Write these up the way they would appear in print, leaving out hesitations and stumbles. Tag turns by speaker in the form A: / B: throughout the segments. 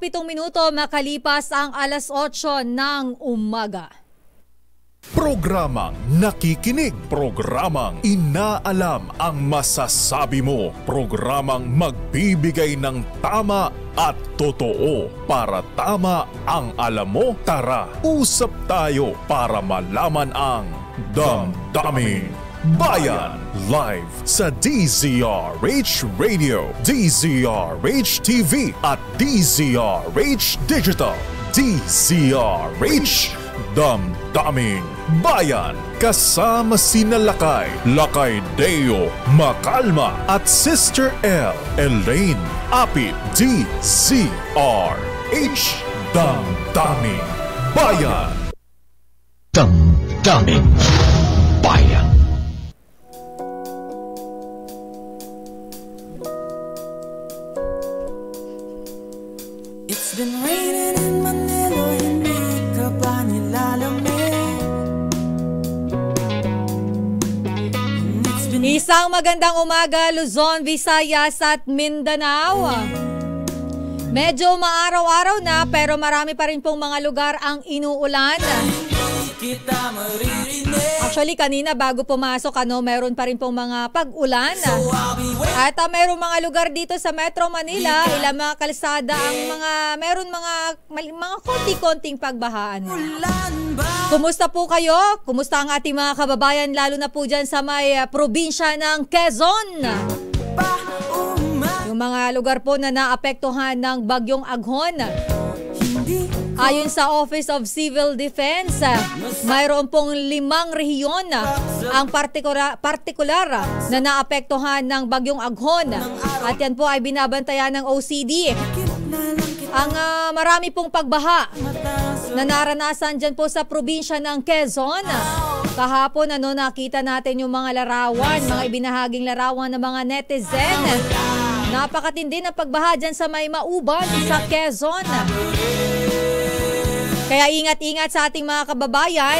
A: 7 minuto makalipas ang alas 8 ng umaga.
B: Programang nakikinig, programang inaalam ang masasabi mo, programang magbibigay ng tama at totoo. Para tama ang alam mo, tara, usap tayo para malaman ang Damdaming Bayan. Live sa DZRH Radio, DZRH TV at DZRH Digital. DZRH Damdaming Bayan. Kasama sina Lakay Deo Macalma at Sister L Elaine Apit. DZRH Damdaming Bayan.
C: Damdaming Bayan.
D: It's been raining in Manila, hindi ka ba nilalamig?
A: Isang magandang umaga, Luzon, Visayas at Mindanao. Medyo maaraw-araw na pero marami pa rin pong mga lugar ang inuulan. Actually, kanina bago pumasok, meron pa rin pong mga pag-ulan. At mayroong mga lugar dito sa Metro Manila, ilang mga kalsada ang meron mga konti-konting pagbahaan. Kumusta po kayo? Kumusta ang ating mga kababayan, lalo na po dyan sa may probinsya ng Quezon? Yung mga lugar po na naapektuhan ng bagyong Aghon. Ayon sa Office of Civil Defense, mayroon pong 5 rehiyon ang partikular na naapektuhan ng bagyong Aghon. At yan po ay binabantayan ng OCD. Ang marami pong pagbaha na naranasan dyan po sa probinsya ng Quezon. Kahapon nakita natin yung mga larawan, mga ibinahaging larawan ng mga netizen. Napakatindi ng pagbaha dyan sa may Mauban sa Quezon. Kaya ingat-ingat sa ating mga kababayan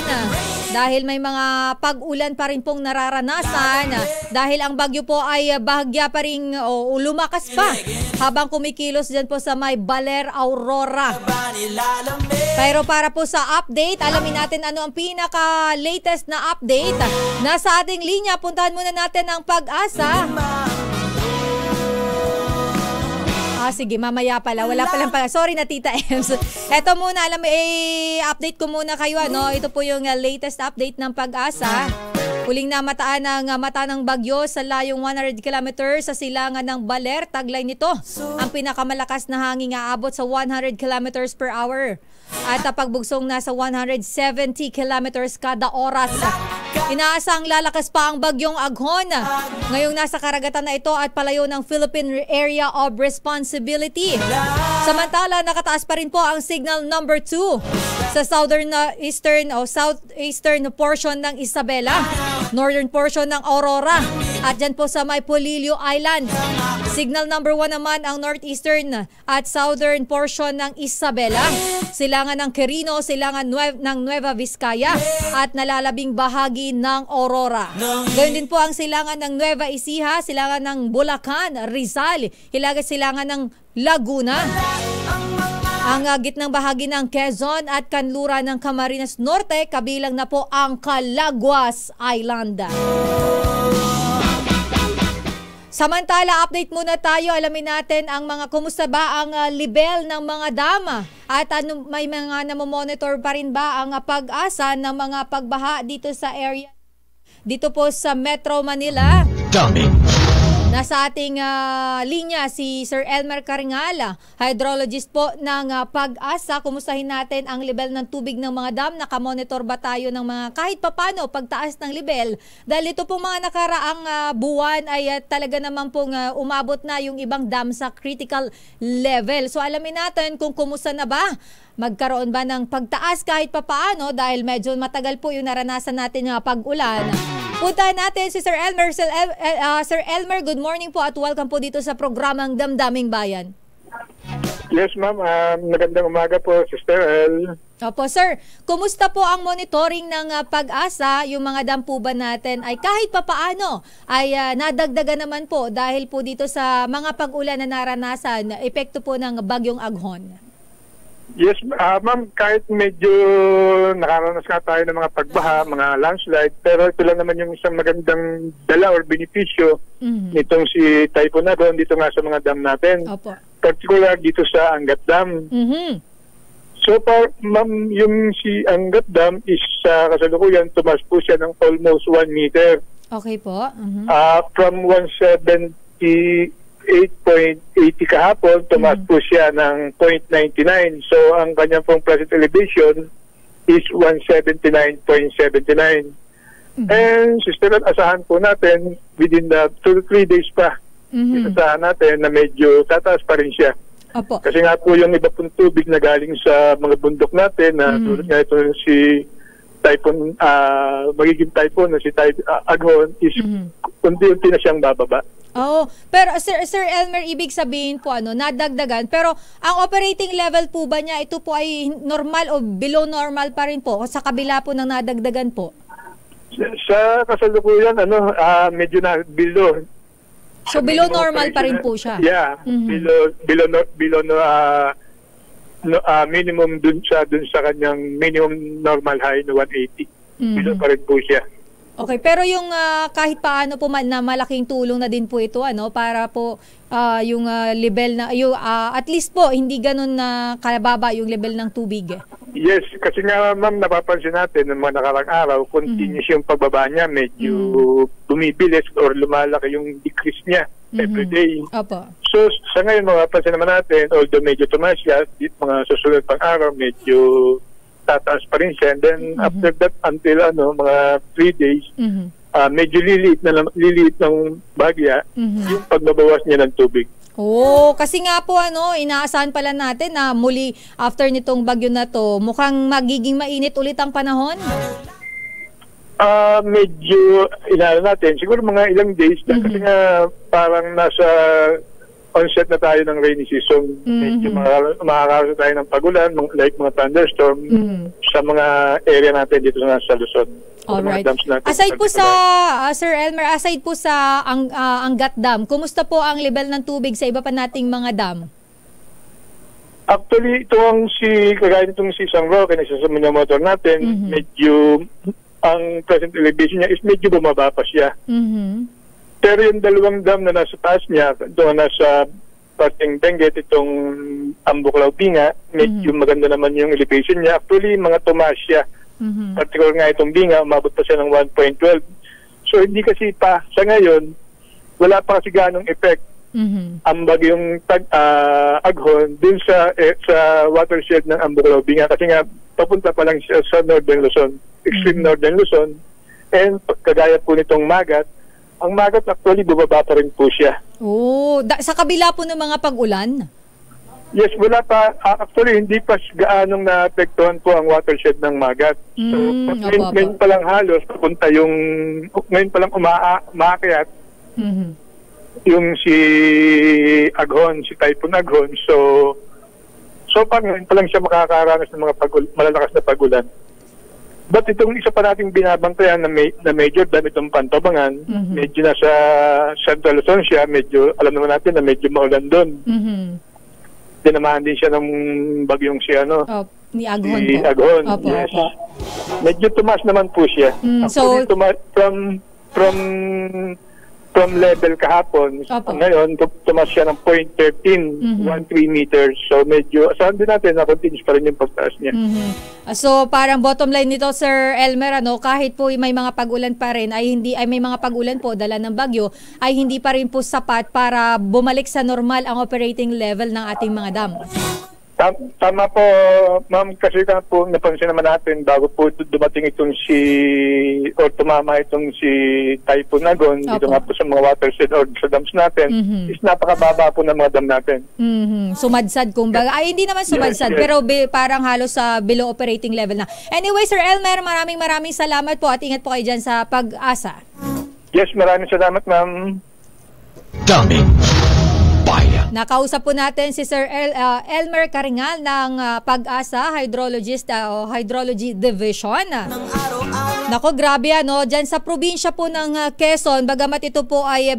A: dahil may mga pag-ulan pa rin pong nararanasan dahil ang bagyo po ay bahagya pa rin o lumakas pa habang kumikilos dyan po sa may Baler, Aurora. Pero para po sa update, alamin natin ano ang pinaka-latest na update. Nasa ating linya, puntahan muna natin ang Pag-asa. Sige, mamaya pala. Wala palang pala. Sorry na, Tita Ems. Eto muna, update ko muna kayo. Ito po yung latest update ng Pag-asa. Huling namataan ng mata ng bagyo sa layong 100 kilometers sa silangan ng Baler. Taglay nito, ang pinakamalakas na hangin aabot sa 100 kilometers per hour. At pagbugsong nasa 170 kilometers kada oras. Inaasang lalakas pa ang bagyong Aghon. Ngayong nasa karagatan na ito at palayo ng Philippine Area of Responsibility. Samantala, nakataas pa rin po ang signal number 2 sa southeastern portion ng Isabela, northern portion ng Aurora, at dyan po sa may Polillo Island. Signal number 1 naman ang northeastern at southern portion ng Isabela, silangan ng Quirino, silangan ng Nueva Vizcaya at nalalabing bahagi ng Aurora. Gayun din po ang silangan ng Nueva Ecija, silangan ng Bulacan, Rizal, hilaga silangan ng Laguna. Ang gitnang bahagi ng Quezon at kanluran ng Camarines Norte, kabilang na po ang Calaguas Island. Samantala, update muna tayo. Alamin natin ang kumusta ba ang level ng mga dam at may mga namomonitor pa rin ba ang Pag-asa ng mga pagbaha dito sa area. Dito po sa Metro Manila. Nasa ating linya si Sir Elmer Caringala, hydrologist po ng Pag-asa. Kumustahin natin ang level ng tubig ng mga dam. Nakamonitor ba tayo ng mga kahit papano pagtaas ng level? Dahil ito pong mga nakaraang buwan ay talaga naman pong umabot na yung ibang dam sa critical level. So alamin natin kung kumusta na ba. Magkaroon ba ng pagtaas kahit papaano dahil medyo matagal po yung naranasan natin ng pag-ulan. Puntahan natin si Sir Elmer. Sir Elmer, good morning po at welcome po dito sa programang Damdaming Bayan.
E: Yes, ma'am. Magandang umaga po, Sister El.
A: Opo, sir. Kumusta po ang monitoring ng Pag-asa? Yung mga dam po ba natin ay kahit papaano ay nadagdagan naman po dahil po dito sa mga pag-ulan na naranasan, epekto po ng bagyong Aghon?
E: Yes, ma'am, kahit medyo nakaranas nga tayo ng mga pagbaha, mga landslide, pero ito lang naman yung isang magandang dala or benepisyo nitong si Typhoon Agon dito nga sa mga dam natin.
A: Opo.
E: Particular dito sa Angat Dam. So far, ma'am, yung si Angat Dam is kasalukuyan, tumas po siya ng almost 1 meter.
A: Okay po.
E: From 178.80 kahapon, tumas po siya ng 0.99. So, ang kanyang pong present elevation is 179.79. And, sister, asahan po natin within the 2 to 3 days pa. Asahan natin na medyo tataas pa rin siya.
A: Opo.
E: Kasi nga po yung iba pong tubig na galing sa mga bundok natin na tulad nga ito si typhoon, magiging typhoon na si Agon is unti-unti na siyang bababa.
A: Oh, pero Sir Elmer, ibig sabihin po nadagdagan, pero ang operating level po ba niya ito po ay normal o below normal pa rin po o sa kabila po ng nadagdagan po?
E: Sa kasalukuyan medyo na below.
A: So below normal pa rin po siya.
E: Yeah, below minimum dun sa kanyang minimum normal high na 180. Below pa rin po siya.
A: Okay, pero yung kahit paano po na malaking tulong na din po ito para po yung level na at least po hindi ganoon na kalababa yung level ng tubig.
E: Yes, kasi nga ma'am napapansin natin ng mga nakarang araw continuous yung pagbaba niya, medyo bumibilis or lumalaki yung decrease niya every day.
A: Opo.
E: So sa ngayon mapapansin naman natin, although medyo tumaas siya, mga susunod pang araw medyo tataas pa rin siya. And then after that until mga 3 days, medyo liliit ng bagya yung pagbabawas niya ng tubig.
A: Oh, kasi nga po inaasahan pala natin na muli after nitong bagyo na to, mukhang magiging mainit ulit ang panahon.
E: Medyo inaala natin, siguro mga ilang days na kasi nga parang nasa onset na tayo ng rainy season. Medyo makakaroon tayo ng pagulan, like mga thunderstorm sa mga area natin dito sa Luzon.
A: Alright. Aside po sa, Sir Elmer, aside po sa Angat Dam, kumusta po ang level ng tubig sa iba pa nating mga dam?
E: Actually, ito kagaya nitong si San Roque na isa sa mga motor natin, medyo, ang present elevation niya is medyo bumaba pa siya. Pero yung dalawang dam na nasa taas niya, doon nasa parting Benguet, itong Ambuklaw Binga, medyo maganda naman yung elevation niya. Actually, mga tumaas siya. Particular nga itong Binga, umabot pa siya ng 1.12. So, hindi kasi pa, sa ngayon, wala pa kasi ganong effect ang bagyong Aghon dun sa watershed ng Ambuklaw Binga. Kasi nga, papunta pa lang siya sa Northern Luzon, extreme Northern Luzon. And kagaya po nitong Magat, ang Magat actually bubaba pa rin po siya.
A: Oh, sa kabila po ng mga pag-ulan?
E: Yes, wala pa. Actually, hindi pa gaanong naapektuhan po ang watershed ng Magat. So, ngayon pa lang halos, papunta ngayon pa lang umaakyat yung si Aghon, si Typhoon Aghon. So far ngayon pa lang siya makakaranas ng mga malalakas na pag-ulan. But itong isa pa nating binabantayan na major dam itong Pantabangan, medyo nasa Central Luzon siya, medyo alam naman natin na medyo maulan doon. Dinamahan din siya ng bagyong
A: ni Aghon
E: si
A: po.
E: Aghon. Yes. Medyo tumas naman po siya.
A: So
E: from level kahapon, ngayon tumas siya ng 0.13, 13 meters. So medyo, asahan din natin na continuous pa rin yung pagtaas niya.
A: So parang bottom line nito, Sir Elmer, kahit po may mga pag-ulan pa rin, ay may mga pag-ulan po, dala ng bagyo, ay hindi pa rin po sapat para bumalik sa normal ang operating level ng ating mga dam.
E: Tama po, ma'am, kasi po napansin naman natin bago po dumating tumama itong si Typhoon Aghon, dito nga po sa mga watershed or sa dams natin, is napakababa po ng mga dam natin.
A: Sumadsad kumbaga. Ay, hindi naman sumadsad, pero parang halos sa below operating level na. Anyway, Sir Elmer, maraming salamat po at ingat po kayo dyan sa Pag-asa.
E: Yes, maraming salamat, ma'am.
C: Daming Bayan.
A: Nakausap po natin si Sir Elmer Caringal ng Pag-asa Hydrologist o Hydrology Division. Nako, grabe ano, dyan sa probinsya po ng Quezon, bagamat ito po ay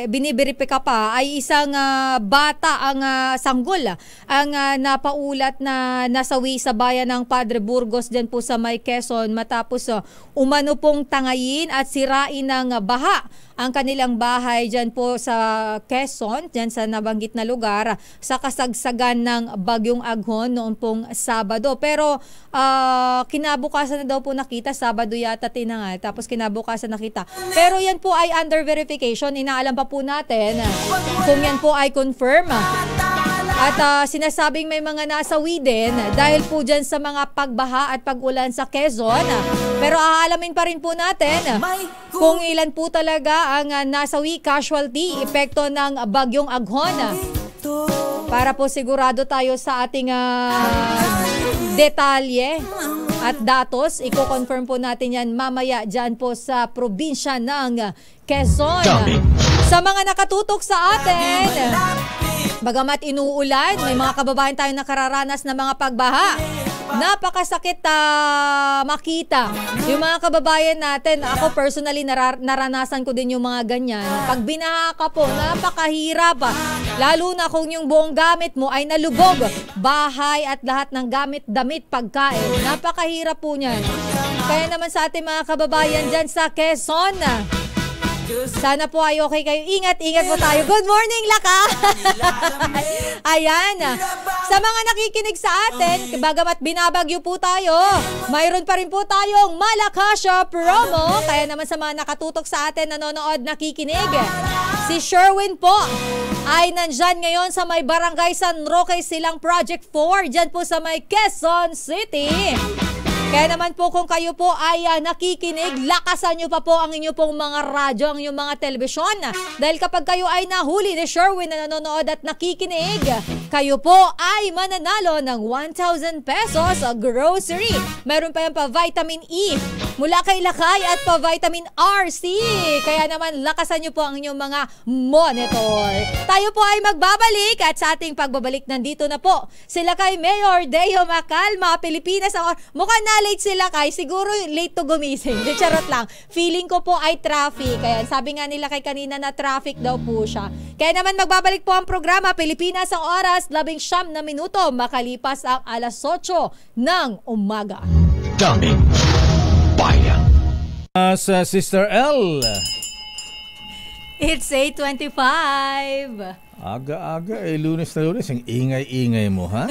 A: biniberipika pa, ay isang bata ang sanggol, ang napaulat na nasawi sa bayan ng Padre Burgos dyan po sa may Quezon matapos umano pong tangayin at sirain ng baha ang kanilang bahay dyan po sa Quezon, dyan sa nabanggit na lugar, sa kasagsagan ng Bagyong Aghon noong pong Sabado. Pero kinabukasan na daw po nakita, Sabado yata tinangal, tapos kinabukasan nakita. Pero yan po ay under verification, inaalam pa po natin kung yan po ay confirm. At sinasabing may mga nasawi din dahil po dyan sa mga pagbaha at pag-ulan sa Quezon. Pero aalamin pa rin po natin kung ilan po talaga ang nasawi, casualty, epekto ng Bagyong Aghon. Para po sigurado tayo sa ating detalye at datos, i-confirm po natin yan mamaya dyan po sa probinsya ng Quezon. Sa mga nakatutok sa atin, bagamat inuulan, may mga kababayan tayong nakararanas na mga pagbaha. Napakasakit makita. Yung mga kababayan natin, ako personally naranasan ko din yung mga ganyan. Pag binaha ka po, napakahirap. Lalo na kung yung buong gamit mo ay nalubog. Bahay at lahat ng gamit, damit, pagkain. Napakahirap po niyan. Kaya naman sa ating mga kababayan dyan sa Quezon, sana po ay okay kayo. Ingat po tayo. Good morning, Laka! Ayan. Sa mga nakikinig sa atin, bagamat binabagyo po tayo, mayroon pa rin po tayong malakas promo. Kaya naman sa mga nakatutok sa atin, nanonood, nakikinig, si Sherwin po ay nandyan ngayon sa may Barangay San Roque Silang Project 4, dyan po sa may Quezon City. Kaya naman po kung kayo po ay nakikinig, lakasan nyo pa po ang inyo pong mga radyo, ang inyong mga telebisyon. Dahil kapag kayo ay nahuli ni Sherwin na nanonood at nakikinig, kayo po ay mananalo ng 1,000 pesos grocery. Meron pa yan pa vitamin E mula kay Lakay at pa vitamin RC. Kaya naman lakasan nyo po ang inyong mga monitor. Tayo po ay magbabalik at sa ating pagbabalik nandito na po sila kay Mayor Deo Macalma, Pilipinas. Mukhang na late sila kay, siguro late to gumising. Di charot lang. Feeling ko po ay traffic. Kaya sabi nga nila kay kanina na traffic daw po siya. Kaya naman magbabalik po ang programa Pilipinas ang oras, 19 na minuto makalipas ang alas 8 ng umaga.
C: Daming Bayan.
F: Sa Sister L.
A: It's 8:25.
F: Aga-aga, Lunes na Lunes. Ang ingay-ingay mo, ha?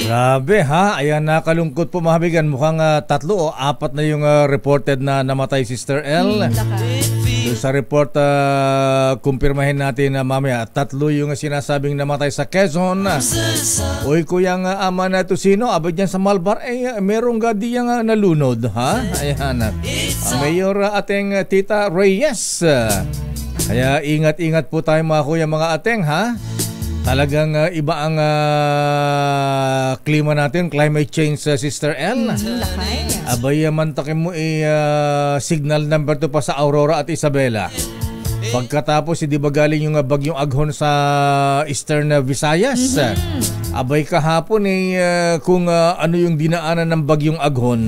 F: Grabe ha, ayan, nakalungkot po mga kaibigan. Mukhang 3 o 4 na yung reported na namatay Sister L. Doon sa report, kumpirmahin natin na mamaya 3 yung sinasabing namatay sa Quezon. Uy, kuyang ama na to sino? Abad dyan sa Malbar, merong gadi yung nalunod ha. Ayan, Mayor ating Tita Reyes. Kaya ingat-ingat po tayo mga kuya, mga ateng ha. Talagang iba ang klima natin, climate change, Sister L. Abay, mantakin mo signal number 2 pa sa Aurora at Isabela. Pagkatapos, di ba galing yung Bagyong Aghon sa Eastern Visayas? Abay, kahapon kung ano yung dinaanan ng Bagyong Aghon.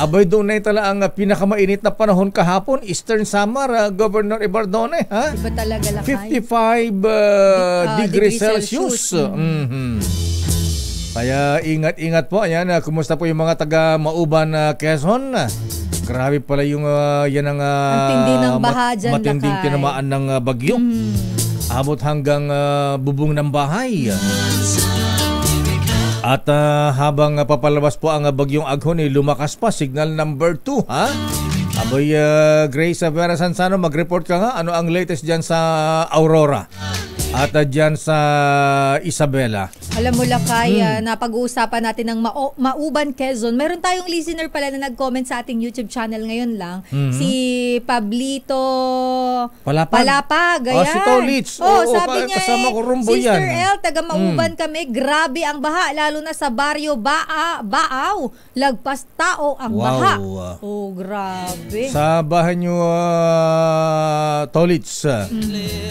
F: Abay, doon na tala ang pinakamainit na panahon kahapon, Eastern Samar, Governor Ibardone, ha?
A: Iba talaga Lakay.
F: 55 degrees Celsius. Kaya ingat-ingat po. Ayan, kumusta po yung mga taga Mauban, Quezon? Grabe pala yung yan ang
A: tindi ng baha dyan,
F: matinding
A: Lakay.
F: tinamaan ng bagyo. Abot hanggang bubong ng bahay. At habang papalabas po ang Bagyong Aghon, lumakas pa, signal number 2, ha? Aboy, Grace Vera Sansano, mag-report ka nga. Ano ang latest dyan sa Aurora? At dyan sa Isabela.
A: Alam mo Lakay, napag-uusapan natin ng Mauban, Quezon. Meron tayong listener pala na nag-comment sa ating YouTube channel ngayon lang. Si Pablito Palapag. Ayan.
F: Si Tolits.
A: Sabi niya
F: kasama ko rumbo
A: Sister
F: yan.
A: L, taga Mauban kami. Grabe ang baha, lalo na sa baryo Baaw. Lagpas tao ang baha. Oh, grabe.
F: Sa bahay nyo, Tolits,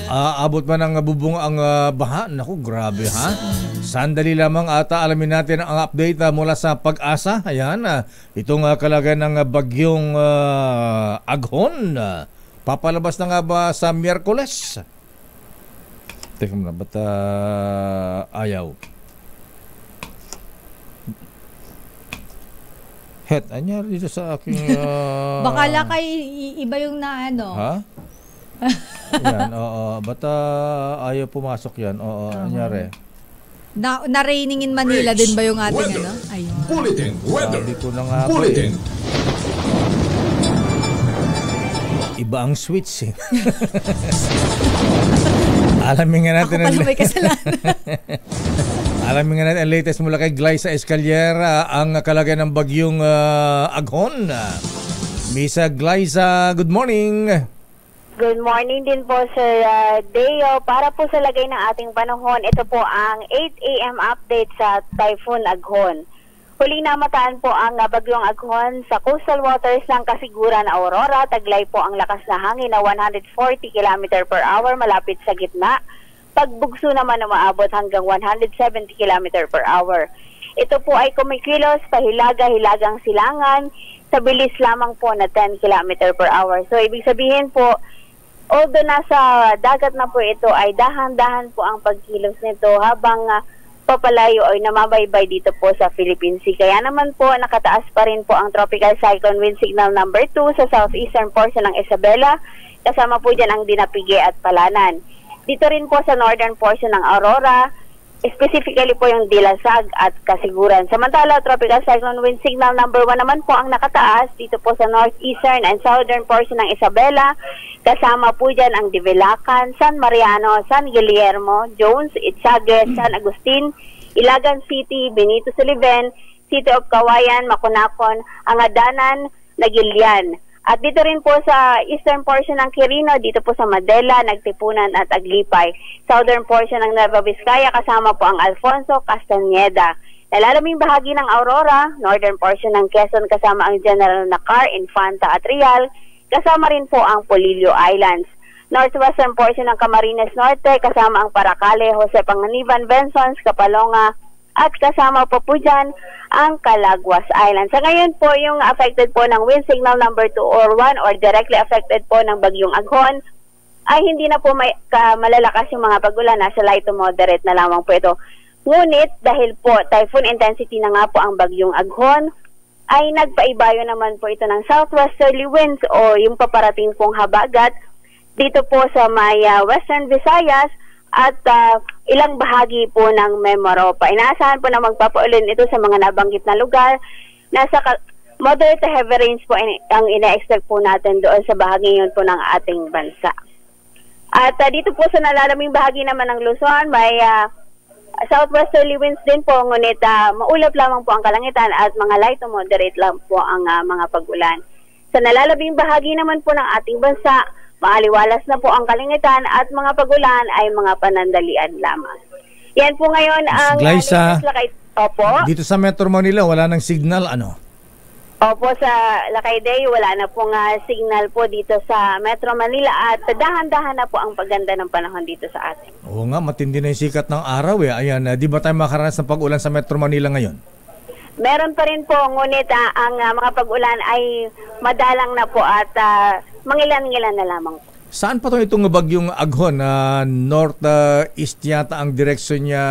F: abot man ang bubong ang baha. Naku, grabe ha. Sandali lamang at alamin natin ang update mula sa Pag-asa. Ayan, itong kalagayan ng bagyong Aghon. Papalabas na nga ba sa Miyerkules? Teka muna, ba't ayaw? Anyari dito sa aking...
A: Baka lakay iba yung na ano.
F: Ha? Yan, oo. Ba't ayaw pumasok yan? Oo, anyari.
A: Na-raining in Manila din ba yung ating
B: Weather.
A: ano? Ayun.
B: Bulletin weather.
F: Sabi ko na nga po
B: Bulletin.
F: Iba ang switch eh. Alamin nga natin
A: Ako pala may kasalanan.
F: Alamin nga natin ang latest mula kay Glyza Escaliera, ang kalagayan ng bagyong Aghon. Miss Glyza, good morning.
G: Good morning din po, Sir Deo. Para po sa lagay ng ating panahon, ito po ang 8 a.m. update sa Typhoon Aghon. Huling namataan po ang bagyong Aghon sa coastal waters ng Kasiguran, Aurora. Taglay po ang lakas na hangin na 140 km per hour malapit sa gitna. Pagbugso naman na maabot hanggang 170 km per hour. Ito po ay kumikilos pahilaga-hilagang silangan sa bilis lamang po na 10 km per hour. So ibig sabihin po, although nasa dagat na po ito, ay dahan-dahan po ang pagkilos nito habang papalayo ay namabaybay dito po sa Philippine Sea. Kaya naman po nakataas pa rin po ang tropical cyclone wind signal number 2 sa southeastern portion ng Isabela. Kasama po dyan ang Dinapige at Palanan. Dito rin po sa northern portion ng Aurora, specifically po yung Dilasag at Kasiguran. Samantala, tropical cyclone wind signal number 1 naman po ang nakataas dito po sa northeastern and southern portion ng Isabela. Kasama po dyan ang Divilacan, San Mariano, San Guillermo, Jones, Itzague, San Agustin, Ilagan City, Benito Soliven, City of Kawayan, Makunapon, Angadanan, Nagilian. At dito rin po sa eastern portion ng Quirino, dito po sa Madela, Nagtipunan at Aglipay. Southern portion ng Nueva Vizcaya, kasama po ang Alfonso, Castañeda. Nalalaming bahagi ng Aurora, northern portion ng Quezon, kasama ang General Nakar, Infanta at Real. Kasama rin po ang Polillo Islands. Northwestern portion ng Camarines Norte, kasama ang Paracale, Jose Panganiban, Bensons, Kapalonga, at kasama po dyan ang Calaguas Island. Sa ngayon po, yung affected po ng wind signal number 2 or 1 or directly affected po ng bagyong Aghon, ay hindi na po may malalakas yung mga pagulan. Nasa light to moderate na lamang po ito. Ngunit, dahil po typhoon intensity na nga po ang bagyong Aghon, ay nagpaibayo naman po ito ng southwesterly winds o yung paparating pong habagat dito po sa may Western Visayas at ilang bahagi po ng Mimaropa. Inaasahan po na magpapaulan ito sa mga nabanggit na lugar. Nasa moderate to heavy rains po ang ina-expect po natin doon sa bahagi yun po ng ating bansa. At dito po sa nalalaming bahagi naman ng Luzon, may southwesterly winds din po, ngunit maulap lamang po ang kalangitan at mga light to moderate lang po ang mga pag-ulan. Sa nalalabing bahagi naman po ng ating bansa, maaliwalas na po ang kalangitan at mga pag-ulan ay mga panandalian lamang. Yan po ngayon ang...
F: Glyza,
G: Opo.
F: dito sa Metro Manila, wala nang signal, ano?
G: Opo, sa Lakayday, wala na pong signal po dito sa Metro Manila at dahan-dahan na po ang paganda ng panahon dito sa atin.
F: Oo nga, matindi na yung sikat ng araw eh. Ayan, di ba tayo makaranas ng pag-ulan sa Metro Manila ngayon?
G: Meron pa rin po, ngunit ang mga pag-ulan ay madalang na po at mangilan-ngilan na lamang po.
F: Saan pa itong bagyong Aghon? North-east yata ang direksyon niya,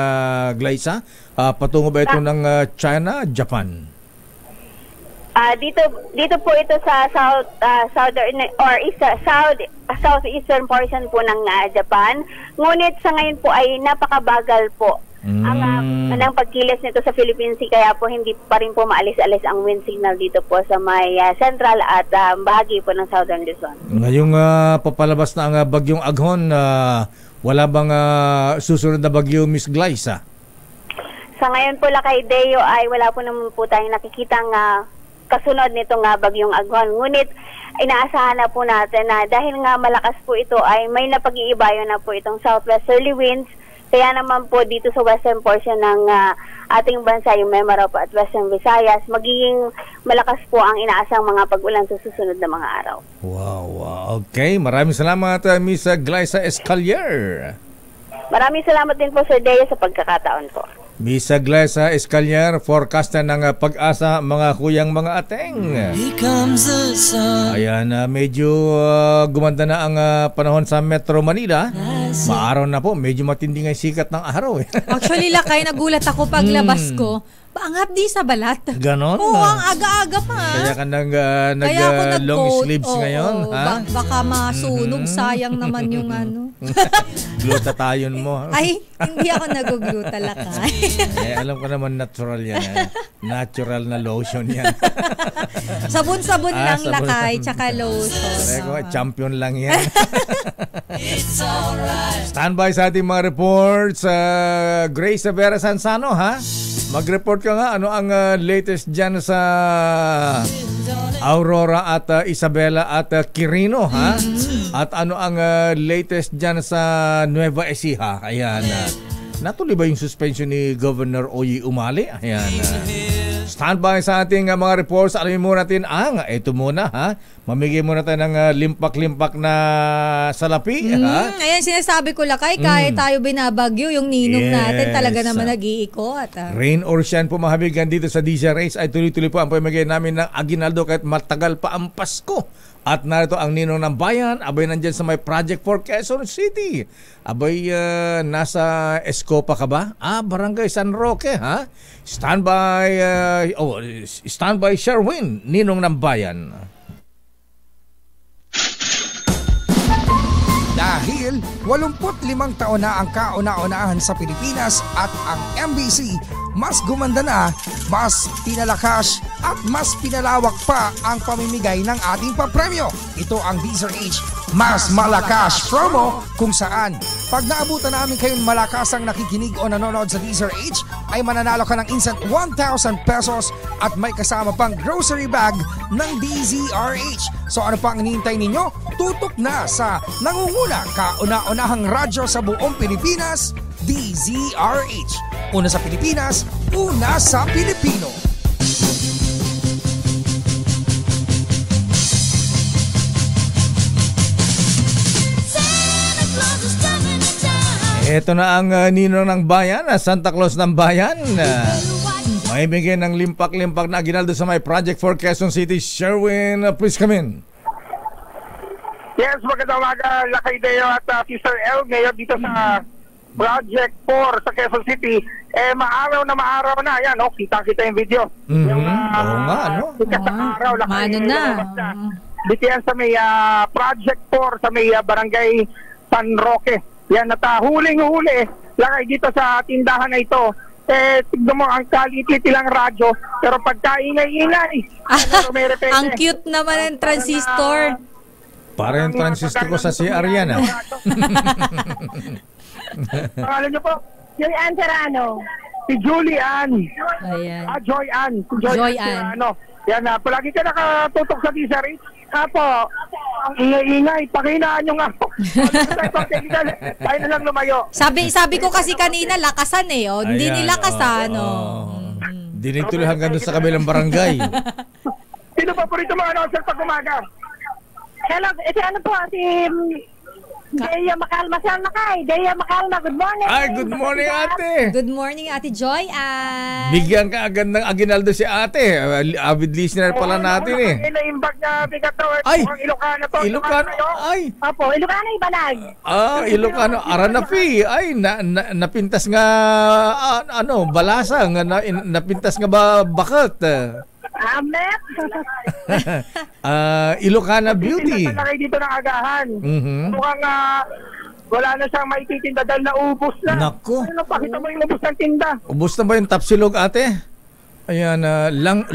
F: Glyza? Patungo ba ito ng China, Japan?
G: Dito po ito sa southern or southeastern portion po ng Japan. Ngunit sa ngayon po ay napakabagal po ang pagkilos nito sa Philippine Sea, kaya po hindi pa rin po maalis-alis ang wind signal dito po sa may central at bahagi po ng southern Luzon. Ngayong
F: papalabas na ang bagyong Aghon, wala bang susunod na bagyo, Miss Glyza?
G: Sa ngayon po, Lakay-Deo, ay wala po naman po tayong nakikitang kasunod nitong bagyong Aghon. Ngunit inaasahan na po natin na dahil nga malakas po ito ay may napag-iibayo na po itong southwesterly winds. Kaya naman po dito sa western portion ng ating bansa, yung Mimaropa at Western Visayas, magiging malakas po ang inaasang mga pag-ulan sa susunod na mga araw.
F: Wow. Okay, maraming salamat Miss Glyza Escalier.
G: Maraming salamat din po, Sir Deo, sa pagkakataon po.
F: Bisagla sa Escalier, forecast na ng Pag-asa, mga kuyang mga ateng.
D: Here comes the sun.
F: Ayan, medyo gumanda na ang panahon sa Metro Manila. Maaraw na po, medyo matindi nga yung sikat ng araw.
A: Actually, Lakay, nagulat ako paglabas ko. Paangat di sa balat.
F: Ganon?
A: Oo, ang aga-aga pa.
F: Kaya ka nag-long sleeves ngayon, ha?
A: Baka masunog, sayang naman yung ano.
F: Glutathione mo.
A: Ay, hindi ako nag-gluta, Lakay.
F: Alam ko naman natural yan. Natural na lotion yan.
A: Sabon-sabon lang, Lakay, tsaka lotion.
F: Champion lang yan. Standby sa ating mga reports. Grace Vera Sansano, ha? Mag-report ka nga, ano ang latest dyan sa Aurora at Isabela at Quirino, ha? At ano ang latest dyan sa Nueva Ecija? Ayan. Natuloy ba yung suspension ni Governor Oye Umali? Ayan. Standby sa ating mga reports. Alamin muna natin ito muna, ha? Mamigay muna tayo ng limpak-limpak na salapi, ha?
A: Ayan, sinasabi ko, Lakay, kahit tayo binabagyo, yung ninong natin talaga naman nag-iikot.
F: Rain or shine po, mahabigan dito sa DZRH ay tuloy-tuloy po ang pamimigay namin ng aginaldo kahit matagal pa ang Pasko. At narito ang ninong ng bayan, abay nandyan sa may Project for Quezon City. Abay, nasa Escopa ka ba? Barangay San Roque, ha? Standby Sherwin, ninong ng bayan.
H: Dahil 85 taon na ang kauna-unahan sa Pilipinas at ang MBC, mas gumanda na, mas pinalakas at mas pinalawak pa ang pamimigay ng ating papremyo. Ito ang DZRH Mas Malakas Promo, kung saan pag naabutan namin kayong malakasang nakikinig o nanonood sa DZRH ay mananalo ka ng instant 1,000 pesos at may kasama pang grocery bag ng DZRH. So ano pang hinihintay ninyo? Tutok na sa nangunguna kauna-unahang radyo sa buong Pilipinas, DZRH. Una sa Pilipinas, una sa Pilipino.
F: Ito na ang ninong ng bayan, Santa Claus ng bayan. May bigay ng limpak-limpak na aginaldo sa may Project for Quezon City. Sherwin, please come in.
E: Yes, magandang umaga, Lakay Deo at Sister El. Ngayon dito sa Project 4 sa Quezon City, maaraw na. Ayan, kita-kita yung video.
F: Oo nga, ano?
E: Araw, Lakay.
A: Mano na.
E: Dito yan sa may Project 4 sa may Barangay San Roque. Yan, at huling-huli, Lakay, dito sa tindahan na ito. Tignan mo, ang kaliti lang radyo, pero pagkaingay-ingay.
A: Ang cute naman ng transistor.
F: Parang yung transistor ko sa CR yan, ah.
E: Pangalan niyo po? Julian Serrano. Si Julian.
A: Ayan.
E: Joy-Ann. Si
A: Joy-Ann.
E: Serrano. Yan, palagi ka nakatutok sa DZRH. Apo, ang ingay-ingay, pakinaan nyo nga po. Tayo na lang lumayo.
A: Sabi ko kasi kanina, lakasan eh. Oh. Hindi nilakasan.
F: Dinituloy hanggang doon sa kabilang barangay.
E: Sino pa po rito mga announcer pag umaga?
G: Hello, ito ano po, si Dea Macalma. Saan na kay? Dea Macalma, good morning.
F: Ay, good morning, ate.
A: Good morning, Ate Joy.
F: Bigyan ka agad ng aginaldo si ate. Avid listener pala natin eh.
E: Ina-imbag na bigat to.
F: Ay,
E: Ilocano to.
F: Ilocano. Ay.
G: Apo, Ilocano Ibanag.
F: Ilocano. Aranapi. Ay, napintas nga, balasa. Napintas nga ba bakat?
G: Amet.
F: Ilocana Beauty.
E: Nakay dito ng agahan. Mukhang wala na siyang maititinda dahil naubos na.
F: Nako.
E: Ano, pakita mo yung ubos ng tinda.
F: Ubos na ba yung tapsilog, ate? Ayan,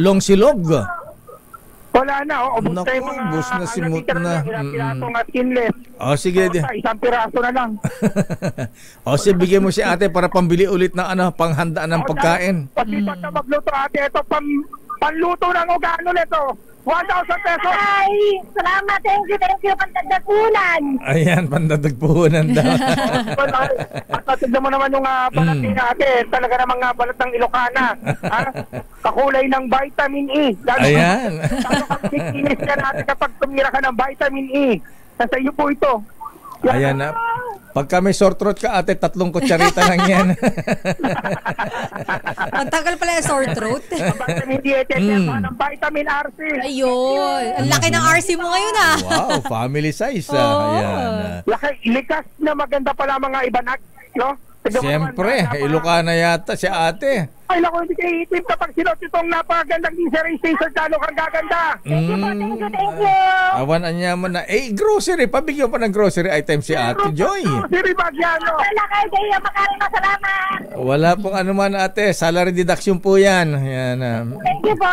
F: long silog.
E: Wala na, ubos
F: Naku,
E: na yung mga
F: ubos na, simut na.
E: pirasong skinless.
F: Sige.
E: Isang piraso na lang.
F: Sige, bigyan mo si ate para pambili ulit ng panghandaan ng pagkain.
E: Pasipat na magluto, ate. Ito, panluto ng ugano nito. 1,000 pesos.
G: Ay, salamat. Thank you. Pandagdagunan.
F: Ayan, pandadagpunan daw.
E: At tignan mo naman yung balat ni ate. Talaga namang balat ng Ilocana. Kakulay ng vitamin E.
F: Ayan.
E: Inis ka natin kapag tumira ka ng vitamin E. Nasa iyo po ito.
F: Ayan na. Pagka may sore throat ka, ate, 3 kutsarita lang yan.
A: Ang tagal pala yung sore throat.
I: Vitamin D, ng vitamin RC.
A: Ayun. Ang laki ng RC mo ngayon, ah.
F: Wow, family size. Ayan.
I: Likas na maganda pala mga ibanak, no?
F: Siyempre, Ilocana yata si ate.
I: Ay, naku, hindi kayo itim kapag sinot itong napakagandang diesel station, lalo kang gaganda. Thank you.
F: Awan anya mo na. Grocery. Pabigyan pa ng grocery item si ate Joy.
I: Grocery bag yan, no?
G: Lakay Deo, maraming salamat.
F: Wala pong ano man ate. Salary deduction po yan. Yan.
G: Thank you po.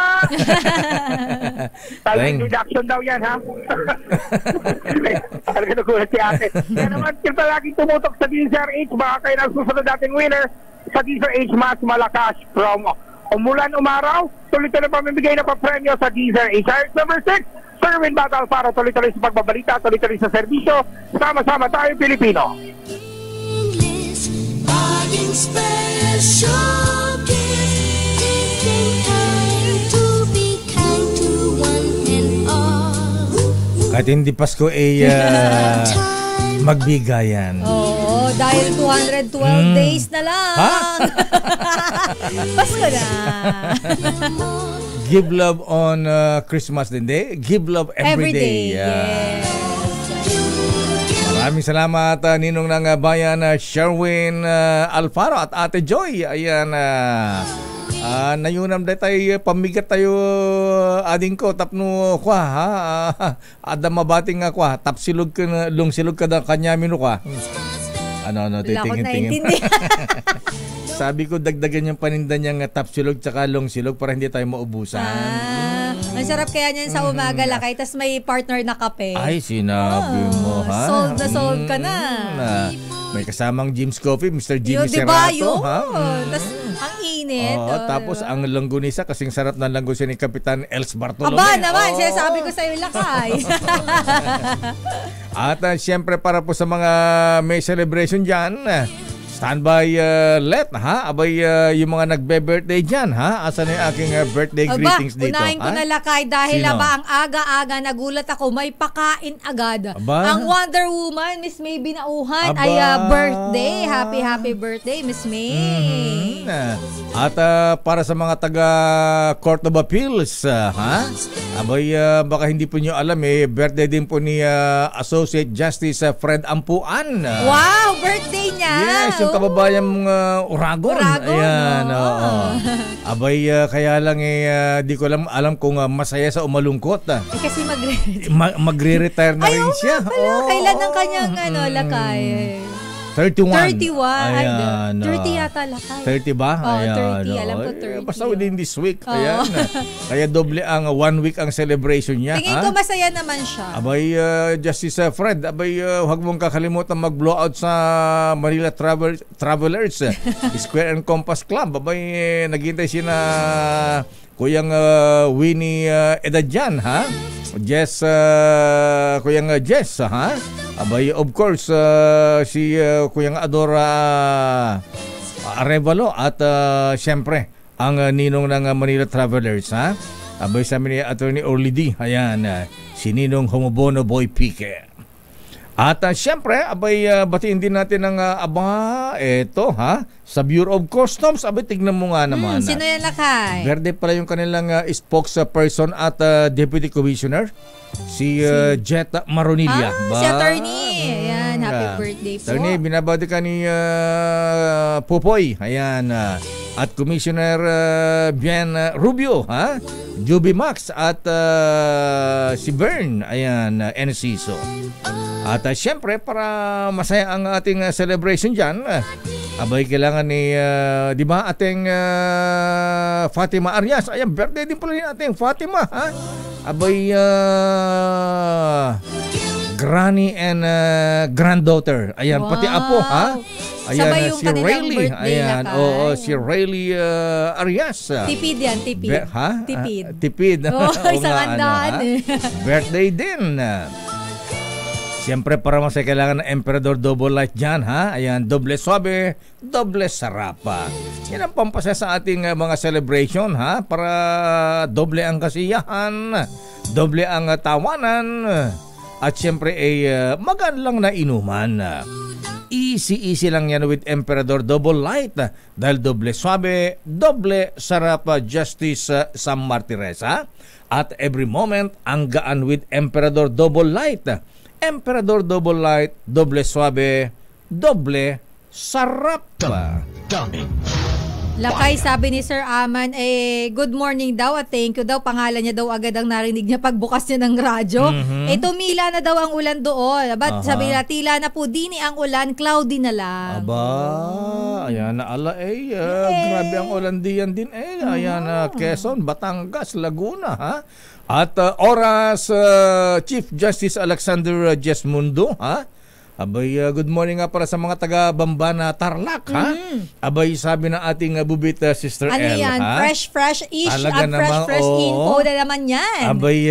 I: Salary deduction daw yan, ha? Talaga nagulat si ate. Kaya naman, kita laging tumutok sa DZRH. Baka kayo ng susunod dating winner sa DZRH Mas Malakas promo. Umulan, umaraw, tuloy-tuloy pamimigay na pa-premyo sa DZRH. Heart number 6, Sir Battle para tuloy-tuloy sa pagbabalita, tuloy-tuloy sa serbisyo. Sama-sama tayo, Pilipino.
D: Buying special gifts, kind to be kind to one and all.
F: Kahit hindi Pasko magbigayan.
A: Oo, dahil 212 days na lang.
F: Ha?
A: Pasko na.
F: Give love on Christmas din day. Give love every day.
A: Yes.
F: Maraming salamat ninong ng bayan Sherwin Alfaro at Ate Joy. Ayan, nayunam day tayo, pamigat tayo ading ko, tapno kwa, ha? Adam mabating nga kwa, tapsilog ka na, lungsilog ka na kanya minu kwa. Ano,
A: Wala akong
F: titingin-tingin. Sabi ko, dagdagan yung paninda niyang tapsilog tsaka lungsilog para hindi tayo maubusan.
A: Ang sarap kaya niyan sa umaga, Lakay, tas may partner na kape.
F: Ay, sinabi mo, ha?
A: Sold ka na.
F: May kasamang Jim's Coffee, Mr. Jimmy
A: Yun, diba,
F: Serrato.
A: yun?
F: Ha?
A: Tas ang init.
F: Tapos ang langgunisa, kasing sarap ng langgunisa ni Kapitan Els Bartolome.
A: Aba naman, sinasabi ko sa'yo, Lakay.
F: At siyempre para po sa mga may celebration dyan, standby let, ha? Abay, yung mga nagbe-birthday dyan, ha? Asan yung aking birthday greetings dito?
A: Unahin ko na, Lakay, dahil
F: Sino?
A: ang aga-aga nagulat ako, may pakain agad.
F: Aba?
A: Ang Wonder Woman, Miss May Binauhan,
F: Aba?
A: ay birthday. Happy birthday, Miss May.
F: At para sa mga taga Court of Appeals, ha? Abay, baka hindi po nyo alam, birthday din po ni Associate Justice Fred Ampuan.
A: Wow, birthday niya.
F: Yes, yung kababayan mong Uragon. Ayan, oo. Abay, kaya lang di ko alam kung masaya sa umalungkot.
A: Kasi
F: magre-retire na rin siya.
A: Kailan ang kanyang Lakay?
F: 31.
A: 31.
F: Ayan.
A: 30 yata, Lakay.
F: 30 ba?
A: Oo,
F: Ayan,
A: 30. Alam ko 30.
F: Basta within this week. Ayan. Kaya doble ang 1 week ang celebration niya.
A: Tingin ko masaya naman siya.
F: Abay, Justice Fred, abay, huwag mong kakalimutan mag-blowout sa Manila Travelers Square and Compass Club. Abay, naghintay siya na Kuyang Winnie Edadjan, ha? Jess, Kuyang Jess, ha? Abay, of course, si Kuyang Adora Arevalo at siyempre, ang ninong ng Manila Travelers, ha? Abay, sa amin ni Attorney Orly D. Ayan, si Ninong Homobono Boy Pique. At siyempre, abay, batiin din natin ang eto, ha? Sa Bureau of Customs, abay, tignan mo nga naman.
A: Sino yan, Lakay?
F: Verde pala yung kanilang spokesperson at Deputy Commissioner, si Jet Maronilla.
A: Si Attorney. Ayan, happy birthday po.
F: Attorney, binabati ka ni Popoy. Ayan, at Commissioner Bien Rubio, ha? Juby Max at si Bern. Ayan, Enciso. At siyempre, para masaya ang ating celebration dyan, abay, kailangan ni, di ba, ating Fatima Arias. Ayan, birthday din pala ni ating Fatima, ha? Abay, granny and granddaughter. Ayan, pati apo, ha? Ayan, si Rayleigh. Ayan, oo, si Rayleigh Arias.
A: Tipid yan, tipid.
F: Ha?
A: Tipid.
F: Tipid.
A: Isang andaan eh.
F: Birthday din. Siyempre, para masaya kailangan ng Emperador Double Light dyan, ha? Ayan, doble swabe, doble sarapa. Yan ang pampasaya sa ating mga celebration, ha? Para doble ang kasiyahan, doble ang tawanan, at siyempre ay magaan lang na inuman. easy lang yan with Emperador Double Light. Dahil doble swabe, doble sarap, Justice Sam Martires. At every moment, ang gaan with Emperador Double Light. Emperador Double Light, doble swabe, doble sarap.
C: Damdamin.
A: Lakay, sabi ni Sir Aman, good morning daw at thank you daw. Pangalan niya daw agad ang narinig niya pagbukas niya ng radyo. Tumila na daw ang ulan doon. Ba't sabi nila, tila na po dini ang ulan, cloudy na lang.
F: Aba, ayan na ala grabe ang ulan diyan din Ayan Quezon, Batangas, Laguna ha. At oras, Chief Justice Alexander Jesmundo ha. Abay, good morning nga para sa mga taga-Bambana, Tarlac, ha? Abay, sabi ng ating bubit, Sister
A: ano
F: L,
A: yan?
F: ha?
A: Fresh-ish
F: Talaga
A: at
F: namang,
A: fresh info na naman yan.
F: Abay,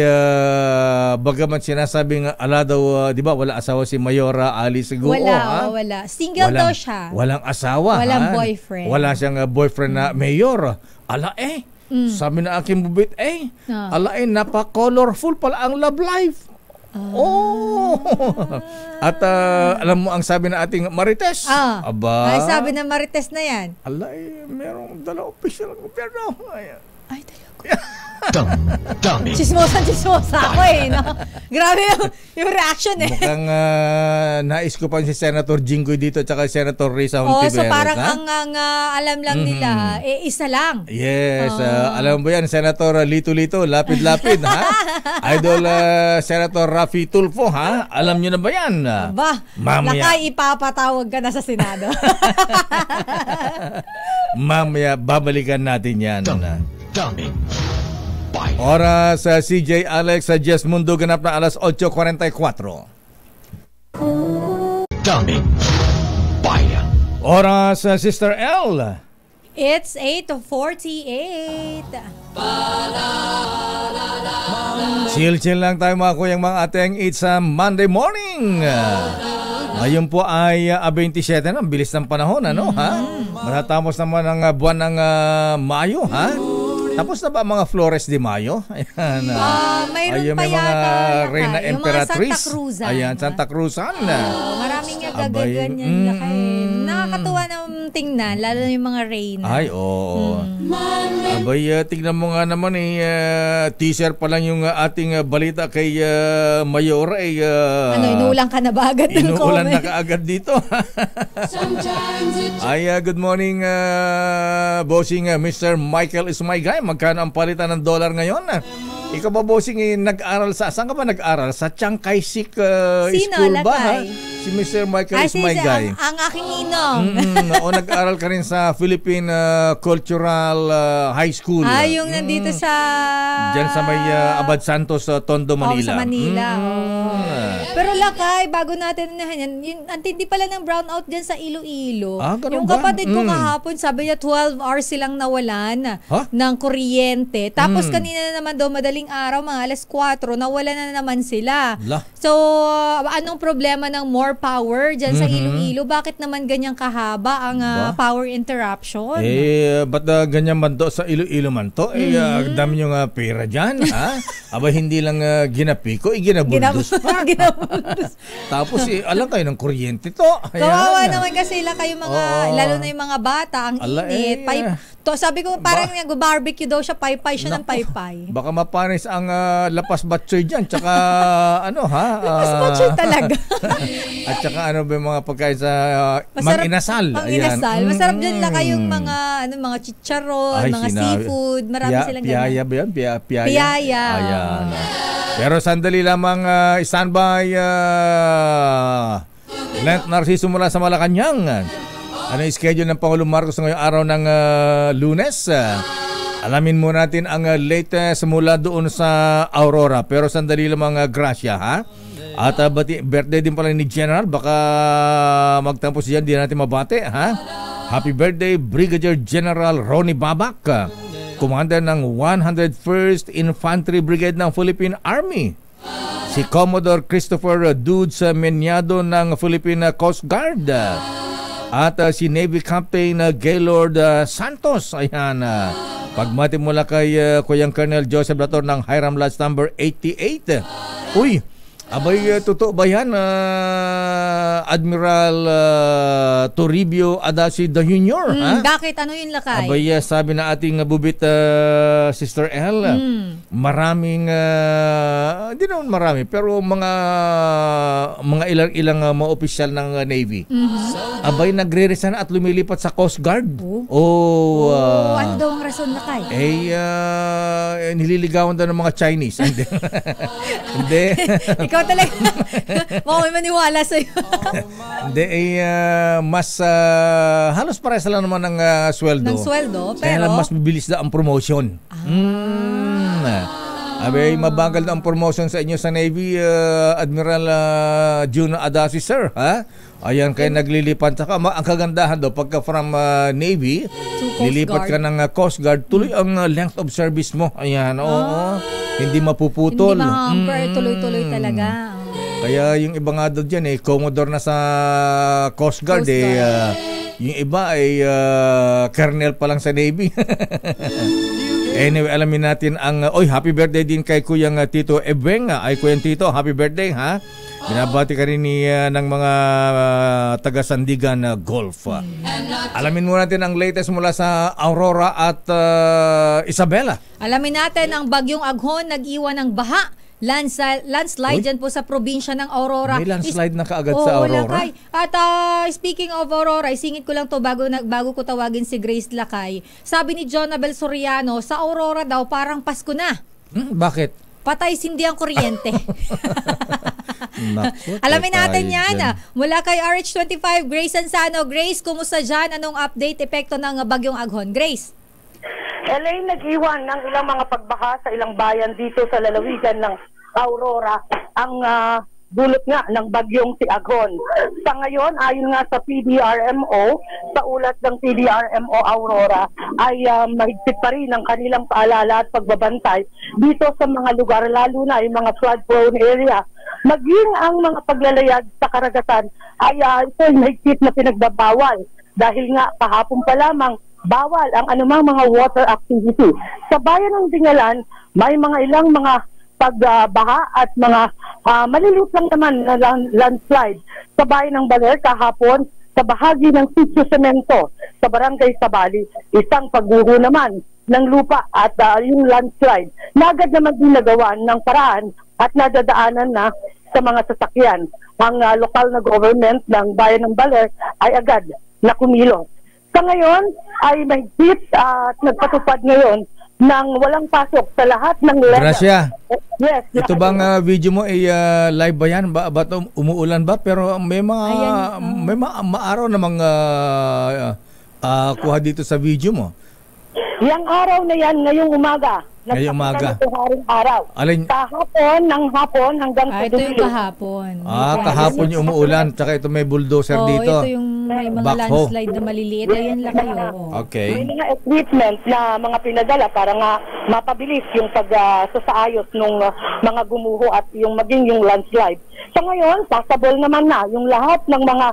F: bagamat sinasabing ala daw, di ba, wala asawa si Mayora Ali Siguo, ha?
A: Wala. Single daw siya.
F: Walang asawa,
A: Walang
F: ha?
A: boyfriend.
F: Wala siyang boyfriend na mayor. Ala, sabi na aking bubit, ala, napa-colorful pala ang love life. At alam mo ang sabi na ating Marites? Aba.
A: Ay, sabi na Marites na yan.
F: Alay, merong dala official ng gobyerno.
A: Ay, talaga.
C: Damdamin.
A: Chismosa ako no? Grabe yung reaction
F: Mukhang nais ko pa si Senator Jinggoy dito at saka Senator Risa Hontiveros.
A: So parang ang alam lang nila, isa lang.
F: Yes, alam mo yan, Senator Lito-Lito, lapid-lapid, ha? Idol Senator Rafi Tulfo, ha? Alam nyo na ba yan?
A: Lakay, ipapatawag ka na sa Senado.
F: Mamaya, babalikan natin yan.
C: Damdamin.
F: Oras CJ Alex sa Jesmundo, ganap na alas 8:44.
C: Daming bayan.
F: Oras Sister L.
A: It's 8:48.
F: Chill lang tayo mga kuyang mga ating it's Monday morning. Ngayon po ay 27 na, bilis ng panahon, ano ha? Matatapos naman ang buwan ng Mayo, ha? Tapos na ba mga Flores de Mayo? Ayan.
A: Mayroon pa
F: may mga
A: yata.
F: Reina
A: Yung
F: Emperatriz.
A: mga Santa Cruzan.
F: Ayan, Santa Cruzan.
A: Maraming nga gagaganyan. Nakakatuwa na tingnan, lalo na yung mga Reina.
F: Ay, oo. Abay, tignan mo nga naman teaser pa lang yung ating balita kay Mayor.
A: Inuulan ka na ba agad ng comment?
F: Inuulan na kaagad dito. Ay, good morning, bossing Mr. Michael is my guy. Magkano ang palitan ng dollar ngayon? Ikaw ba, bossing, nag-aral saan ka ba nag-aral? Sa Chiang Kai-shek School ba? Ha? Si Mr. Michael is my guy.
A: Ang aking ninong.
F: O nag-aral ka rin sa Philippine Cultural High School.
A: Yung nandito sa...
F: Diyan sa may Abad Santos, Tondo, Manila.
A: Sa Manila. Pero lakay, bago natin yan, antindi pala ng brownout dyan sa Iloilo. Yung kapatid ko kahapon, sabi niya 12 hours silang nawalan ng kuryente. Tapos kanina na naman daw madaling araw, mga alas 4, nawalan na naman sila. So, anong problema ng more power dyan sa Iloilo? Bakit naman ganyang kahaba ang power interruption?
F: Ba't ganyan man to sa Iloilo man to? Dami nyo nga pera dyan, ha? Aba, hindi lang ginapiko, ginabuldos pa. Tapos, alam kayo ng kuryente to.
A: Kawawa naman kasi kayo mga, lalo na yung mga bata, ang init. Sabi ko, parang nag-barbecue daw siya, paypay siya ng paypay.
F: Baka mapanis ang lapas batsoy dyan, tsaka
A: lapas batsoy talaga.
F: At tsaka ano ba yung mga pagkain sa mang-inasal.
A: Mang-inasal. Masarap dyan lang kayong mga chicharon, mga seafood. Marami silang ganun. Piyaya.
F: Ayan. Pero sandali lamang standby Lent Narciso mula sa Malacanang. Ano yung schedule ng Pangulong Marcos ngayong araw ng Lunes? Alamin mo natin ang latest mula doon sa Aurora. Pero sandali lamang Gracia, ha? At birthday din pala ni General. Baka magtampos yan, di natin mabate, ha? Happy birthday, Brigadier General Ronnie Babak, Commander ng 101st Infantry Brigade ng Philippine Army. Si Commodore Christopher Dudes Menyado ng Philippine Coast Guard. At si Navy Captain Gaylord Santos. Ayan. Pagmati mula kay Kuyang Colonel Joseph Lator ng Hiram Lodge number 88. Uy, Abay, totoo ba yan, Admiral Toribio Adasi Jr.?
A: Bakit? Ano yun, Lakay?
F: Abay, sabi na ating bubit Sister L, maraming, hindi naman marami, pero mga ilang mga opisyal ng Navy. Abay, nagre-resign at lumilipat sa Coast Guard.
A: Ano daw ang rason, Lakay?
F: Nililigawan daw ng mga Chinese. Hindi.
A: Ikaw talaga, baka may maniwala sa'yo.
F: Hindi, mas halos parehas lang naman ng sweldo.
A: Ng sweldo, pero
F: kaya lang mas bibilis na ang promotion. Abay, mabagal na ang promotion sa inyo sa Navy, Admiral June Adasi, sir. Ha? Ayan, kaya naglilipat. Saka ang kagandahan daw, pagka from Navy, lilipat ka ng Coast Guard, tuloy ang length of service mo. Ayan, oo. Hindi mapuputol.
A: Hindi ma-hamper, tuloy-tuloy talaga.
F: Kaya yung iba nga daw dyan, Commodore na sa Coast Guard. Yung iba ay Colonel pa lang sa Navy. Anyway, alamin natin ang happy birthday din kay Kuyang Tito Ebeng. Ay, Kuyang Tito, happy birthday, ha? Binabati ka rin ng mga taga-Sandigan Golf. Alamin muna natin ang latest mula sa Aurora at Isabela. Alamin natin ang bagyong Aghon nag-iwan ng baha. Landslide dyan po sa probinsya ng Aurora. May landslide na kaagad sa Aurora? Lakay. At speaking of Aurora, isingit ko lang to bago ko tawagin si Grace Lakay. Sabi ni Jonabel Soriano, sa Aurora daw parang Pasko na. Bakit? Patay sindi ang kuryente. Alamin natin yan. Mula kay RH25, Grace Ansano. Grace, kumusta dyan? Anong update, epekto ng bagyong Aghon? Grace?
J: LA nag-iwan ng ilang mga pagbaha sa ilang bayan dito sa lalawigan ng Aurora. Ang dulot nga ng bagyong si Aghon. Sa ngayon, ayon nga sa PDRMO, sa ulat ng PDRMO Aurora, ay mahigpit pa rin ang kanilang paalala at pagbabantay dito sa mga lugar, lalo na yung mga flood-prone area. Maging ang mga paglalayag sa karagatan ay ito ay mahigpit na pinagbabawal. Dahil nga kahapon pa lamang, bawal ang anumang mga water activity. Sa bayan ng Dingalan, may mga ilang mga pagbaha at mga maliliit lang naman na landslide. Sa bayan ng Baler kahapon, sa bahagi ng Sitio Cemento, sa barangay Sabali, isang pagguho naman ng lupa at yung landslide. Nagad naman din nagawan ng paraan at nadadaanan na sa mga sasakyan. Ang lokal na government ng bayan ng Baler ay agad na kumilos. Sa ngayon ay mahigpit at nagpatupad ngayon ng walang pasok sa lahat ng level. Gracia. Yes. Ito bang video mo ay live ba yan? Ba umuulan ba? Pero may mga maaraw namang kuha dito sa video mo. Yang araw na yan ngayong umaga. Ngayong umaga. Araw. Kahapon, ng hapon hanggang sa
A: ito yung kahapon.
F: Kahapon yung umuulan. Tsaka ito may bulldozer dito.
A: Ito yung may mga landslide na maliliit. Ayan lang kayo.
F: Okay.
J: May mga equipment na mga pinadala para nga mapabilis yung pagsasaayos ng mga gumuho at yung maging yung landslide. Sa ngayon, possible naman na yung lahat ng mga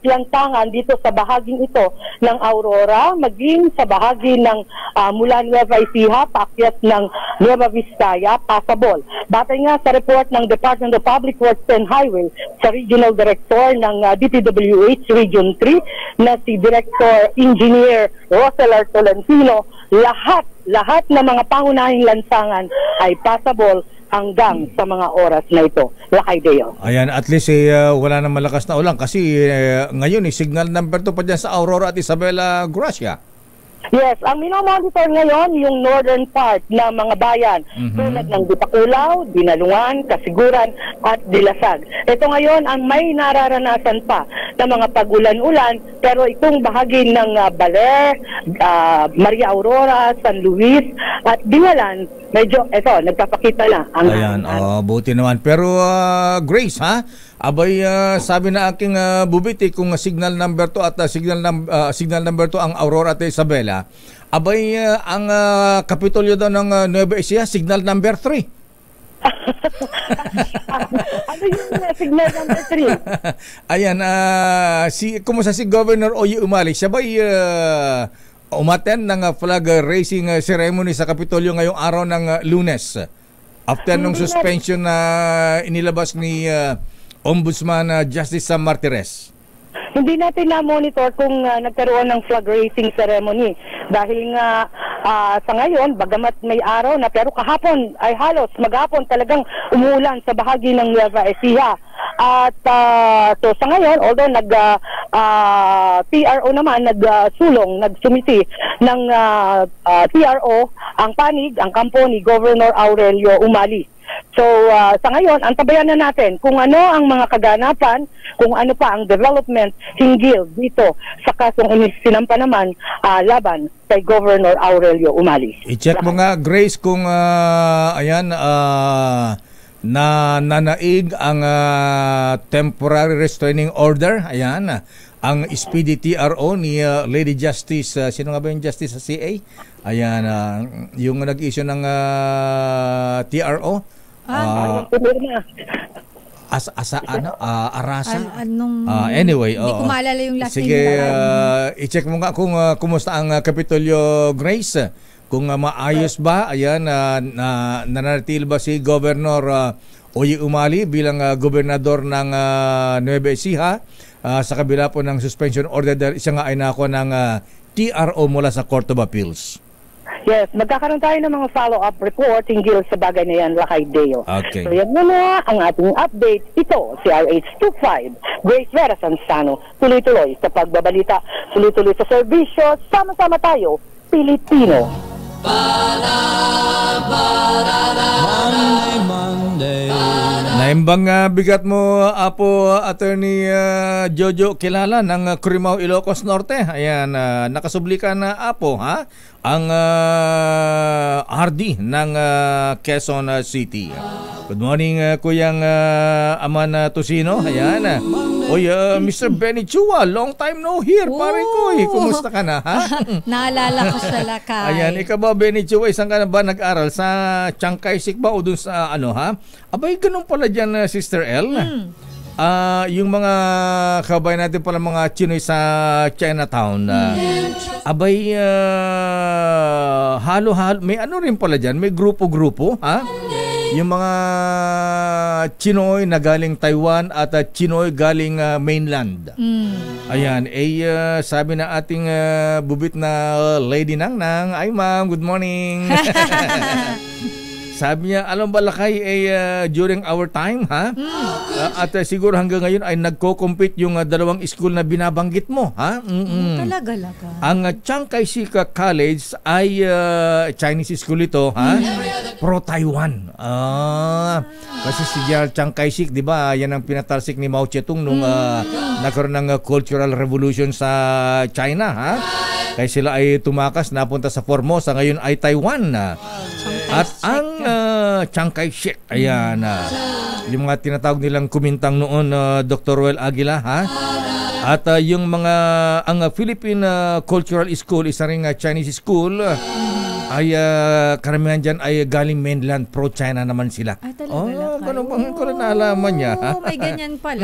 J: lansangan dito sa bahaging ito ng Aurora, maging sa bahagi ng mula Nueva Ecija, paakyat ng Nueva Vizcaya, possible. Batay nga sa report ng Department of Public Works and Highway sa Regional Director ng DPWH Region 3 na si Director Engineer Roselar Tolentino, lahat ng mga pangunahing lansangan ay possible hanggang sa mga oras na ito. Lakay Deo.
F: Ayan, at least wala nang malakas na ulan kasi ngayon signal number 2 pa dyan sa Aurora at Isabela, Gracia.
J: Yes, ang minomonitor ngayon yung northern part ng mga bayan tulad ng Dipakulaw, Dinalungan, Kasiguran at Dilasag. Ito ngayon ang may nararanasan pa ng mga pag-ulan-ulan pero itong bahagi ng Baler, Maria Aurora, San Luis at Dingalan, medyo nagpapakita na.
F: Ayan, buti naman. Pero Grace, ha? Abay, sabi na aking bubiti kung signal number 2 at signal number 2 ang Aurora at Isabela. Abay, ang Kapitolyo daw ng Nueva Ecija, signal number 3.
J: Ano yung signal number 3?
F: Ayan, kumusta si Governor Oye Umali? Siya ba'y umattend ng flag raising ceremony sa Kapitolyo ngayong araw ng Lunes? After nung suspension na inilabas ni Ombudsman Justice Sam Martires.
J: Hindi natin na-monitor kung nagkaroon ng flag raising ceremony. Dahil nga sa ngayon, bagamat may araw na, pero kahapon ay halos maghapon talagang umuulan sa bahagi ng Nueva Ecija. At so sa ngayon, although PRO naman nagsumiti ng PRO ang panig, ang kampo ni Governor Aurelio Umali. So sa ngayon, antabayan na natin kung ano ang mga kaganapan, kung ano pa ang development hinggil dito sa kasong sinampa naman laban kay Governor Aurelio Umali.
F: I-check mo nga, Grace, kung nanaig ang temporary restraining order. Ayan, ang speedy TRO ni Lady Justice, sino nga ba yung Justice sa CA? Ayan, yung nag-issue ng TRO. Arasa. Anyway,
A: hindi ko maalala yung last
F: sige, i-check mo nga kung kumusta ang Kapitolyo, Grace. Kung maayos ba, ayan, nananatil ba si Governor Oye Umali bilang gobernador ng Nueva Ecija sa kabila po ng suspension order dahil isa nga ay nako ng TRO mula sa Court of Appeals.
J: Yes, magkakaroon tayo ng mga follow-up report hinggil sa bagay na yan, Lakay Deo.
F: Okay.
J: So yan muna ang ating update. Ito, si RH25, Grace Vera Sansano, tuloy-tuloy sa pagbabalita, tuloy-tuloy sa serbisyo, sama-sama tayo, Pilipino.
F: Naimbang bigat mo, Apo Attorney Jojo Kilala ng Curimaw, Ilocos Norte. Ayan, nakasubli ka na, Apo, ha? Ang RD ng Quezon City. Good morning, Kuyang Aman Tosino. Ayan. Oy, Mr. Benny Chua, long time no hear. Pare ko, kumusta ka na, ha?
A: Naalala ko siya, Lakay.
F: Ayan, ikaw ba, Benny Chua, isang ka na ba nag-aral sa Chiang Kai-shek ba o dun sa ano, ha? Abay, ganun pala dyan, Sister L. Yung mga kabayan natin pala mga Chinoy sa Chinatown, abay, halo-halo, may ano rin pala dyan, may grupo-grupo, ha? Yung mga Chinoy na galing Taiwan at Chinoy galing mainland. Ayan, sabi na ating bubit na Lady Nangnang, ay ma'am, good morning. Sabi niya, alam ba, Lakay, during our time, ha? At siguro hanggang ngayon ay nagko-compete yung dalawang school na binabanggit mo, ha?
A: Talaga, Lakay.
F: Ang Chiang Kai-shek College ay Chinese school ito, ha? Pro-Taiwan. Kasi si Chiang Kai-shek, di ba, yan ang pinatalsik ni Mao Zedong nung nagkaroon ng Cultural Revolution sa China, ha? Kaya sila ay tumakas, napunta sa Formosa, ngayon ay Taiwan. At ang Chiang Kai-shek, ayan, yung mga tinatawag nilang kumintang noon, Dr. Roel Aguila, ha? At yung mga, ang Philippine Cultural School, isa ring Chinese school, ay karamihan dyan ay galing mainland, pro-China naman sila.
A: Ay, talaga,
F: ganun ko rin naalaman niya.
A: Oo, may ganyan pala.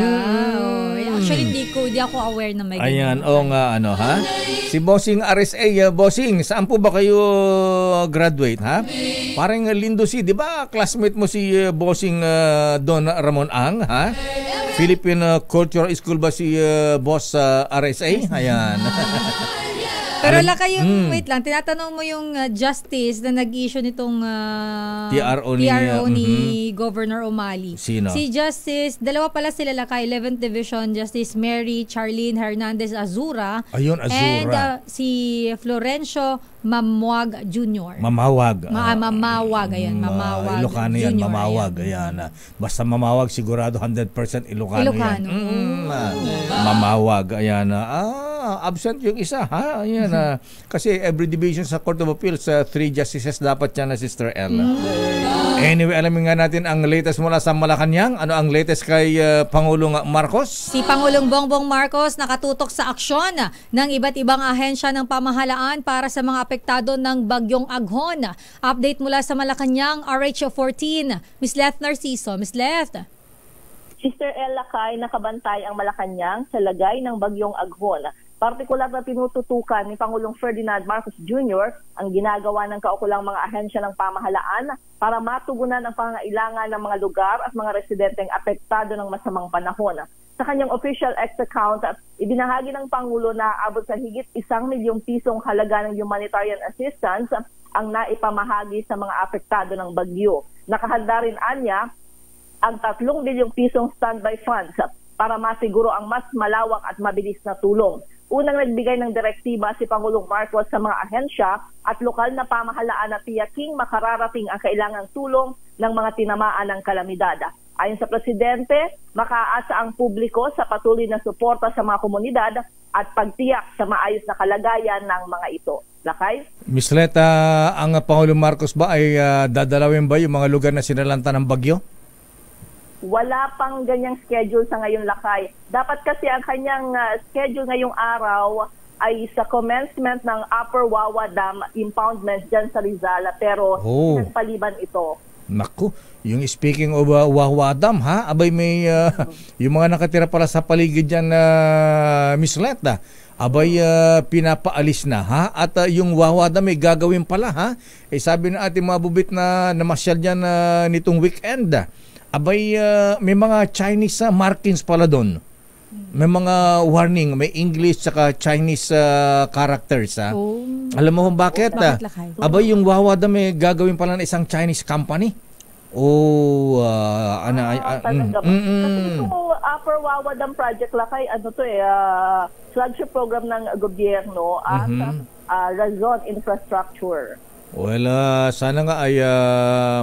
A: Actually, hindi ako aware na may
F: Ayan,
A: ganyan.
F: ano, ha? Si Bossing RSA, Bossing, saan po ba kayo graduate, ha? Parang Lindosi, di ba classmate mo si Bossing Don Ramon Ang, ha? Philippine Cultural School ba si Boss RSA? Ayan.
A: Pero Lakay, wait lang, tinatanong mo yung justice na nag-issue nitong
F: TRO
A: ni Governor Umali.
F: Sino?
A: Si Justice, dalawa pala sila, Lakay, 11th Division, Justice Mary Charlene Hernandez Azura.
F: Ayun, Azura.
A: And si Florencio Mamawag Jr.
F: Mamawag.
A: Mamawag, ayan. Mamawag
F: Ilocano yan,
A: Jr.
F: Mamawag. Ayan. Basta Mamawag, sigurado 100% Ilocano yan. Mamawag, ayan. Absent yung isa, ha? Ayan. Kasi every division sa Court of Appeals, 3 justices dapat yan na Sister L. Anyway, alamin nga natin ang latest mula sa Malacanang. Ano ang latest kay Pangulong Marcos?
A: Si Pangulong Bongbong Marcos nakatutok sa aksyon ng iba't ibang ahensya ng pamahalaan para sa mga apektado ng Bagyong Aghon. Update mula sa Malacanang, RH14. Ms. Leth Narciso. Ms. Leth.
K: Sister El Lakay, nakabantay ang Malacanang sa lagay ng Bagyong Aghon.
J: Partikular na tinututukan ni Pangulong Ferdinand Marcos Jr. ang ginagawa ng kaukulang mga ahensya ng pamahalaan para matugunan ang pangangailangan ng mga lugar at mga residenteng apektado ng masamang panahon. Sa kanyang official X account, ibinahagi ng Pangulo na abot sa higit 1 milyong pisong halaga ng humanitarian assistance ang naipamahagi sa mga apektado ng bagyo. Nakahanda rin anya ang 3 bilyong pisong standby funds para masiguro ang mas malawak at mabilis na tulong. Unang nagbigay ng direktiba si Pangulong Marcos sa mga ahensya at lokal na pamahalaan na tiyaking makararating ang kailangang tulong ng mga tinamaan ng kalamidad. Ayon sa Presidente, makaasa ang publiko sa patuloy na suporta sa mga komunidad at pagtiyak sa maayos na kalagayan ng mga ito. Lakay?
F: Ms. Leta, ang Pangulong Marcos ba ay dadalawin ba yung mga lugar na sinalanta ng bagyo?
J: Wala pang ganyang schedule sa ngayon, Lakay. Dapat kasi ang kanyang schedule ngayong araw ay sa commencement ng Upper Wawa Dam impoundment dyan sa Rizal, pero nagpaliban ito.
F: Naku, yung speaking of Wawa Dam, ha? Abay may yung mga nakatira pala sa paligid dyan, Miss Leta, abay pinapaalis na, ha? At yung Wawa Dam may gagawin pala, ha? Sabi na ating mga bubit na namasyal dyan nitong weekend, abay may mga Chinese markings pala doon. May mga warning, may English saka Chinese characters. Alam mo kung bakit? Abay yung Wawa Dam may gagawin pala ng isang Chinese company.
J: Kasi itong Upper Wawa Dam project, Lakay, flagship program ng gobyerno at Razon Infrastructure.
F: Well, sana nga ay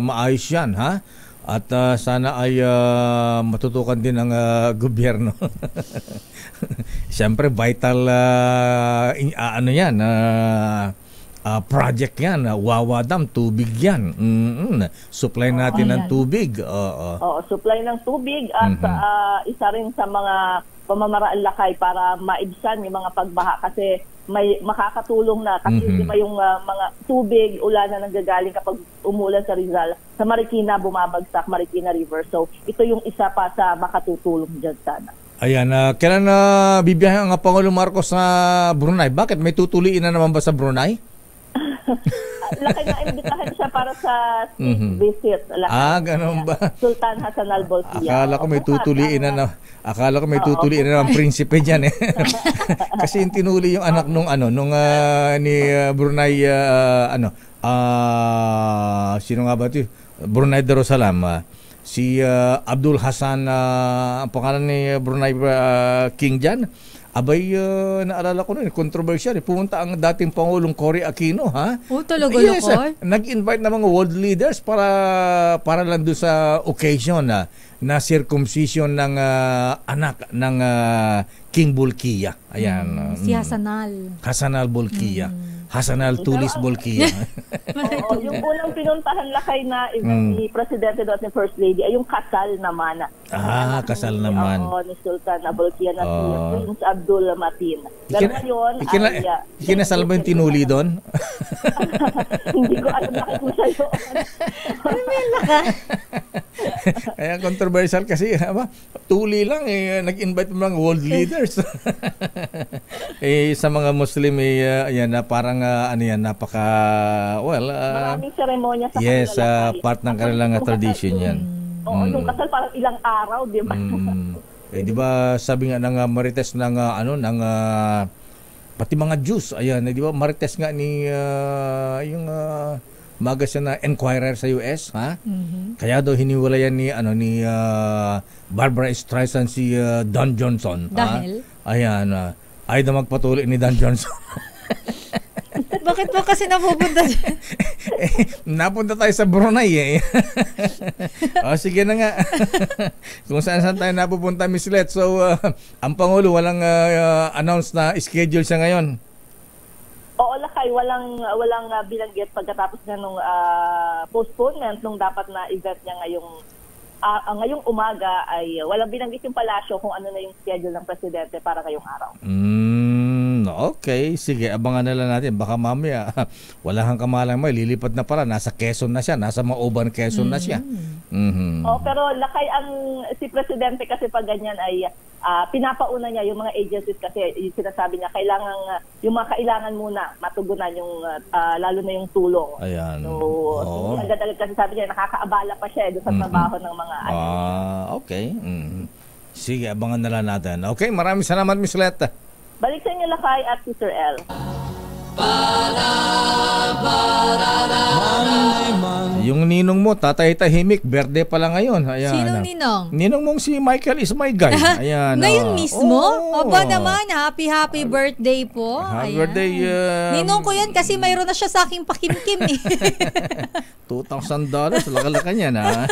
F: maayos yan, ha? At sana ay matutukan din ng gobyerno. Siyempre vital project yan, Wawa Dam, tubig yan. Supply natin ng tubig.
J: Supply ng tubig at isa rin sa mga pamamaraan, Lakay, para maibsan yung mga pagbaha kasi may makakatulong na kasi di ba yung mga tubig, ulan na nanggagaling kapag umulan sa Rizal, sa Marikina bumabagsak, Marikina River. So ito yung isa pa sa makatutulong dyan sana.
F: Ayan, kailan bibiyahe ang Pangulong Marcos sa Brunei? Bakit? May tutuliin na naman ba sa Brunei?
J: Lakay na imbitahan siya para sa visit.
F: Ganun ba?
J: Sultan Hassan al-Bolkiah.
F: Akala ko may tutuliin na ng prinsipe diyan eh. Kasi yung tinuli yung anak nung ni Brunei sino nga ba 'to? Brunei Darussalam. Si Abdul Hassan, ang pangalan ni Brunei King diyan. Abay, naalala ko nun, controversial. Pumunta ang dating Pangulong Cory Aquino, ha?
A: Talaga,
F: yes, nag-invite ng mga world leaders para lang doon sa occasion na circumcision ng anak ng King Bolkiah. Ayan.
A: Si Hassanal.
F: Hassanal Bolkiah. Hassanal Tulis Bolkiah.
J: Yung unang pinuntahan, Lakay, na event ni Presidente at ni First Lady ay yung kasal naman.
F: Kasal naman.
J: Ni Sultan Bolkiah na si Prince Abdul Matin. Pero ngayon,
F: ikinasal ba yung tinuli doon?
J: Hindi ko alam, nakit mo sa'yo.
F: Kaya controversial kasi, tuli lang, nag-invite mo mga world leaders. Sa mga Muslim, ayan, parang napaka,
J: maraming seremonya sa
F: yes, part ng kanilang tradition yan.
J: Yung kasal parang ilang araw, di ba?
F: Di ba sabi nga ng Marites ng pati mga Jews, ayan, di ba Marites nga ni yung magazine na Enquirer sa US, ha? Kaya daw hiniwalayan ni Barbara Streisand si Don Johnson.
A: Dahil?
F: Ayan, ay na magpatuloy ni Don Johnson.
A: Bakit mo kasi napupunta dyan?
F: Napunta tayo sa Brunei eh. Sige na nga. Kung saan tayo napupunta, Miss Let. So, ang Pangulo, walang announce na schedule siya ngayon?
J: Oo, Lakay, walang binanggit pagkatapos na nung postponement nung dapat na event niya ngayong umaga ay walang binanggit yung palasyo kung ano na yung schedule ng Presidente para ngayong araw.
F: Okay, sige, abangan na lang natin. Baka mamaya, wala kang kamalang lilipat na pala. Nasa Quezon na siya, nasa Mauban, Quezon na siya.
J: Pero Lakay, si Presidente kasi pag ganyan ay pinapauna niya yung mga agencies kasi yung sinasabi niya yung mga kailangan muna matugunan yung lalo na yung tulong.
F: Ayan.
J: So agad-agad kasi sabi niya nakakaabala pa siya doon sa trabaho ng mga
F: okay. Sige, abangan na lang natin. Okay, maraming salamat, Miss Letta.
J: Balik sa inyo, Lakay at Sister L.
F: Yung ninong mo, tatay tahimik, birthday pa lang ngayon. Ayan.
A: Sinong ninong?
F: Ninong mong si Michael is my guy. Ayan.
A: Ngayon mismo? Aba naman, happy birthday po.
F: Happy birthday.
A: Ninong ko yan kasi mayroon na siya sa aking pakimkim eh.
F: $2,000, laka-laka niya na.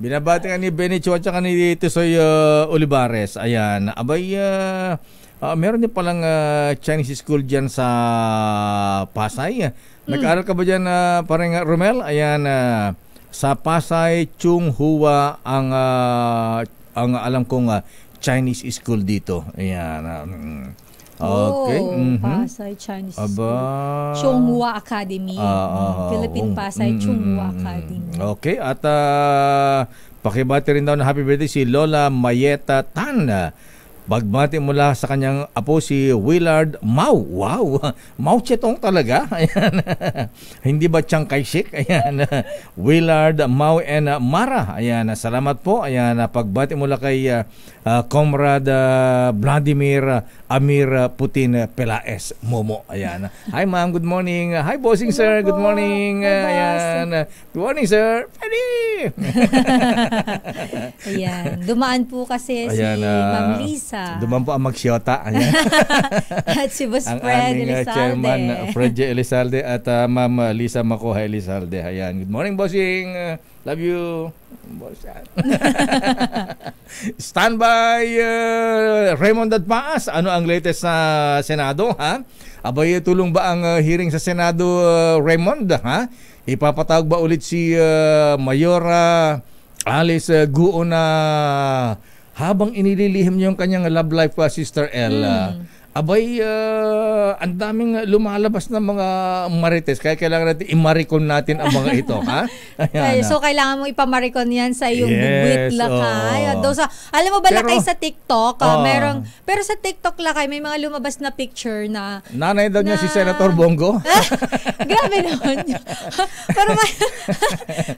F: Binabati ka ni Benny Cho at saka ni Tisoy Olivares. Ayan. Abay, meron din palang Chinese school dyan sa Pasay. Nag-aaral ka ba dyan, parang Romel? Ayan, sa Pasay, Chung Hua ang alam kong Chinese school dito. Ayan. Okay.
A: Pasay Chinese School. Chung Hua Academy. Philippine Pasay Chung Hua Academy.
F: Okay. At pakibati rin daw na happy birthday si Lola Mayeta Tan. Bagbati mula sa kanyang apo si Willard Mau. Wow! Mao Zedong talaga. Ayan. Hindi ba Chiang Kai-shek? Ayan. Willard Mau and Mara. Ayan. Salamat po. Ayan. Pagbati mula kay Comrade Vladimir Amir Putin Pelaes Momo. Ayan. Hi ma'am, good morning. Hi bossing sir, good morning. Ayan. Good morning sir. Ready!
A: Ayan. Dumaan po kasi si Ma'am Lisa.
F: Dumaan po ang magsyota.
A: At si Boss Fred Elizalde.
F: Chairman Fred Elizalde at Ma'am Lisa Makoha Elizalde. Ayan. Good morning bossing. Love you. Stand by Raymond Adpaas. Ano ang latest sa Senado, ha? Abay, tulong ba ang hearing sa Senado, Raymond, ha? Ipapatawag ba ulit si Mayora Alice Guo na habang inililihim niya yung kanyang love life, Sister L? Abay, ang daming lumalabas na mga marites. Kaya kailangan natin i-maricon natin ang mga ito, ha? Ayan,
A: so, kailangan mo ipamaricon yan sa iyong bugwit, Lakay. Alam mo ba, Lakay, sa TikTok, pero sa TikTok, Lakay, may mga lumabas na picture na...
F: Nanay daw niya si Senator Bongo.
A: Grabe naman.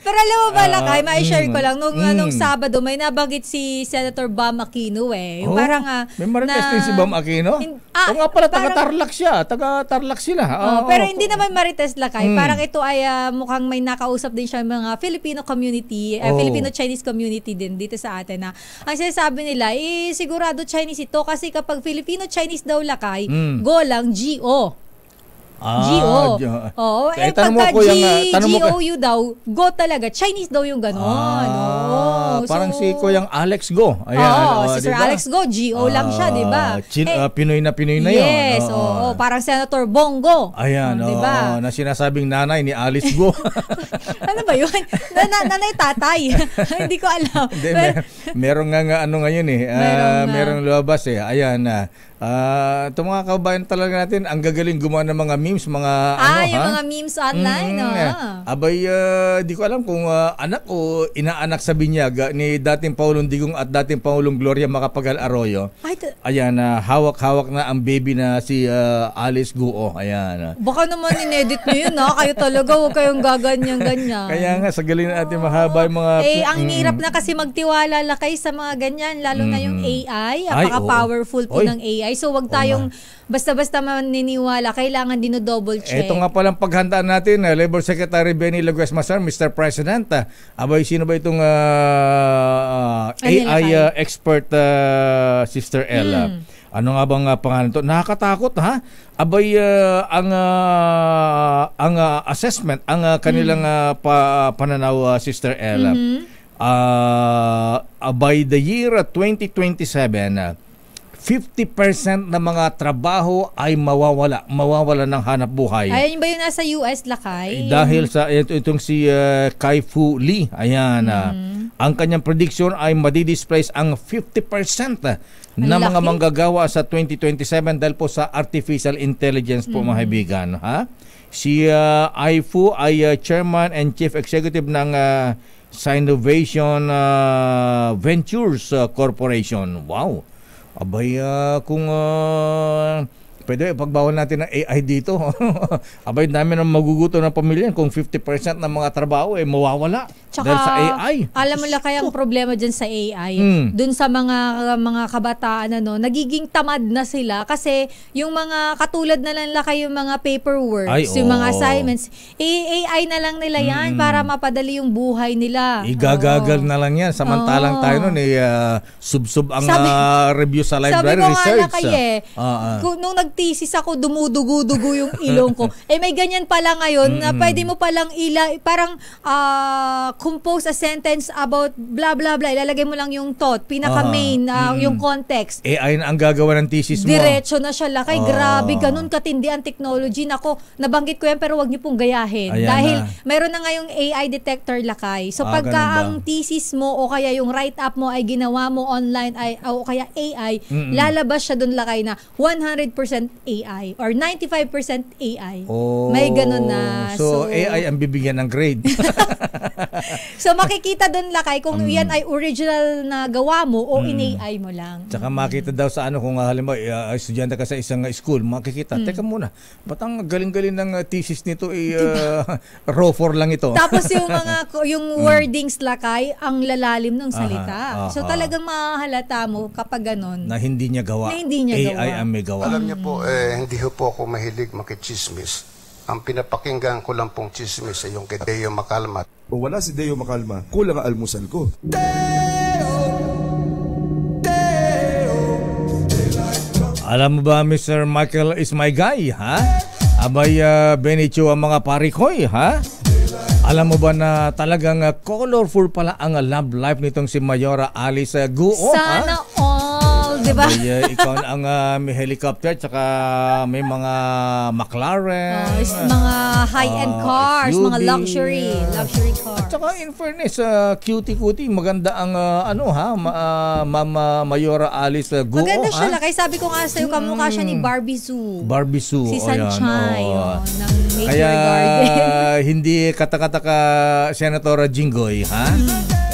A: pero alam mo ba, Lakay, ma-share ko lang, nung Sabado, may nabanggit si Senator Bam Aquino, eh. Parang,
F: may marites din si Bam Aquino? O nga pala, taga-Tarlac siya. Taga-Tarlac sila.
A: Pero hindi naman marites, Lakay. Parang ito ay mukhang may nakausap din siya mga Filipino community, Filipino-Chinese community din dito sa atin. Ang sinasabi nila, sigurado Chinese ito kasi kapag Filipino-Chinese daw, Lakay, go lang, G-O. G-O. Pagka G-O-U daw, go talaga. Chinese daw yung gano'n.
F: Parang si Kuyang Alex Go. Ayan,
A: Sister diba? Alex Go, G-O lang siya, di ba?
F: Pinoy na Pinoy na yun.
A: Yes, parang Senator Bongo.
F: Ayan, diba? Na sinasabing nanay ni Alice Go.
A: Ano ba yun? Nanay tatay. Hindi ko alam.
F: Meron nga ano ngayon eh. Merong lumabas eh. Ayan na. Ito mga kababayan talaga natin, ang gagaling gumawa ng mga memes, mga
A: yung mga memes online,
F: Abay, di ko alam kung anak o inaanak sa binyag ni dating Pangulong Digong at dating Pangulong Gloria Macapagal Arroyo. Ayan, hawak-hawak na ang baby na si Alice Guo. Ayan.
A: Baka naman in-edit nyo yun, Kayo talaga, huwag kayong gaganyan-ganyan.
F: Kaya nga, sa galing natin mahaba yung mga...
A: ang hirap na kasi magtiwala, Lakay, sa mga ganyan, lalo na yung AI. Napaka-powerful po ng AI. So, wag tayong basta-basta maniniwala. Kailangan double check.
F: Ito nga palang paghandaan natin, Labor Secretary Benny Laguesma, sir, Mr. President. Abay, sino ba itong AI expert, Sister Ella? Ano nga bang pangalan ito? Nakakatakot, ha? Abay, ang assessment, ang kanilang pananaw, Sister Ella, by the year 2027, 50% ng mga trabaho ay mawawala ng hanap buhay.
A: Ayun ba yung nasa US, Lakay?
F: Dahil sa itong si Kai-Fu Lee. Ayan. Ang kanyang prediction ay madi-displace ang 50% na mga manggagawa sa 2027 dahil po sa artificial intelligence po, mga kaibigan. Ha? Si Kai-Fu ay Chairman and Chief Executive ng Sinovation Ventures Corporation. Wow! Abay, kung pwede pagbawal natin ng AI dito. Abay, dami nang maguguto ng pamilya kung 50% ng mga trabaho mawawala
A: Tsaka,
F: dahil sa AI.
A: Alam mo lang kaya ang problema dyan sa AI, dun sa mga kabataan, nagiging tamad na sila kasi yung mga katulad na lang yung mga paperworks, yung mga assignments, AI na lang nila yan para mapadali yung buhay nila.
F: Igagagal na lang yan. Samantalang tayo nun, sub-sub ang review sa library research.
A: Sabi ko nga nung nag-thesis ako, dumudugo-dugo yung ilong ko. May ganyan pala ngayon na pwede mo palang parang compose a sentence about blah blah blah. Ilalagay mo lang yung thought, pinaka-main, yung context.
F: AI na ang gagawa ng thesis mo.
A: Diretso na siya lakay. Grabe, ganun katindi ang technology. Nako, nabanggit ko yan pero wag niyo pong gayahin.
F: Ayan
A: dahil
F: na.
A: meron na ngayong AI detector lakay. So pagka ang thesis mo o kaya yung write-up mo ay ginawa mo online o kaya AI, lalabas siya dun lakay na 100% AI or 95% AI. May ganun na.
F: So AI ang bibigyan ng grade.
A: So makikita doon lakay kung yan ay original na gawa mo o in-AI mo lang.
F: Tsaka makita daw sa kung halimbawa estudyante ka sa isang school, makikita, teka muna, ba't ang galing-galing ng thesis nito raw 4 lang ito.
A: Tapos yung wordings lakay, ang lalalim ng salita. So talagang mahalata mo kapag ganun.
F: Na hindi niya gawa. AI ang may gawa.
K: Alam niyo po, hindi po ako mahilig makichismis. Ang pinapakinggan ko lang pong chismis ay yung kay Deo Makalma.
L: O wala si Deo Makalma, kulang ang almusal ko.
F: Alam mo ba, Mr. Michael is my guy, ha? Abay, Benicio ang mga parikoy, ha? Alam mo ba na talagang colorful pala ang love life nitong si Mayora Alice Guo?
A: Sana all, di ba?
F: Ikaw ang may helicopter, tsaka may mga McLaren.
A: Mga high-end cars, mga luxury cars.
F: Tsaka in fairness, cutie-cutie, maganda ang Mama Mayora Alice Guo.
A: Maganda siya lakay. Sabi ko nga sa'yo, kamukha siya ni Barbie Sue.
F: Si
A: Sanchay, ng Nature
F: Kaya,
A: Garden.
F: hindi katakataka Senator Jinggoy, ha?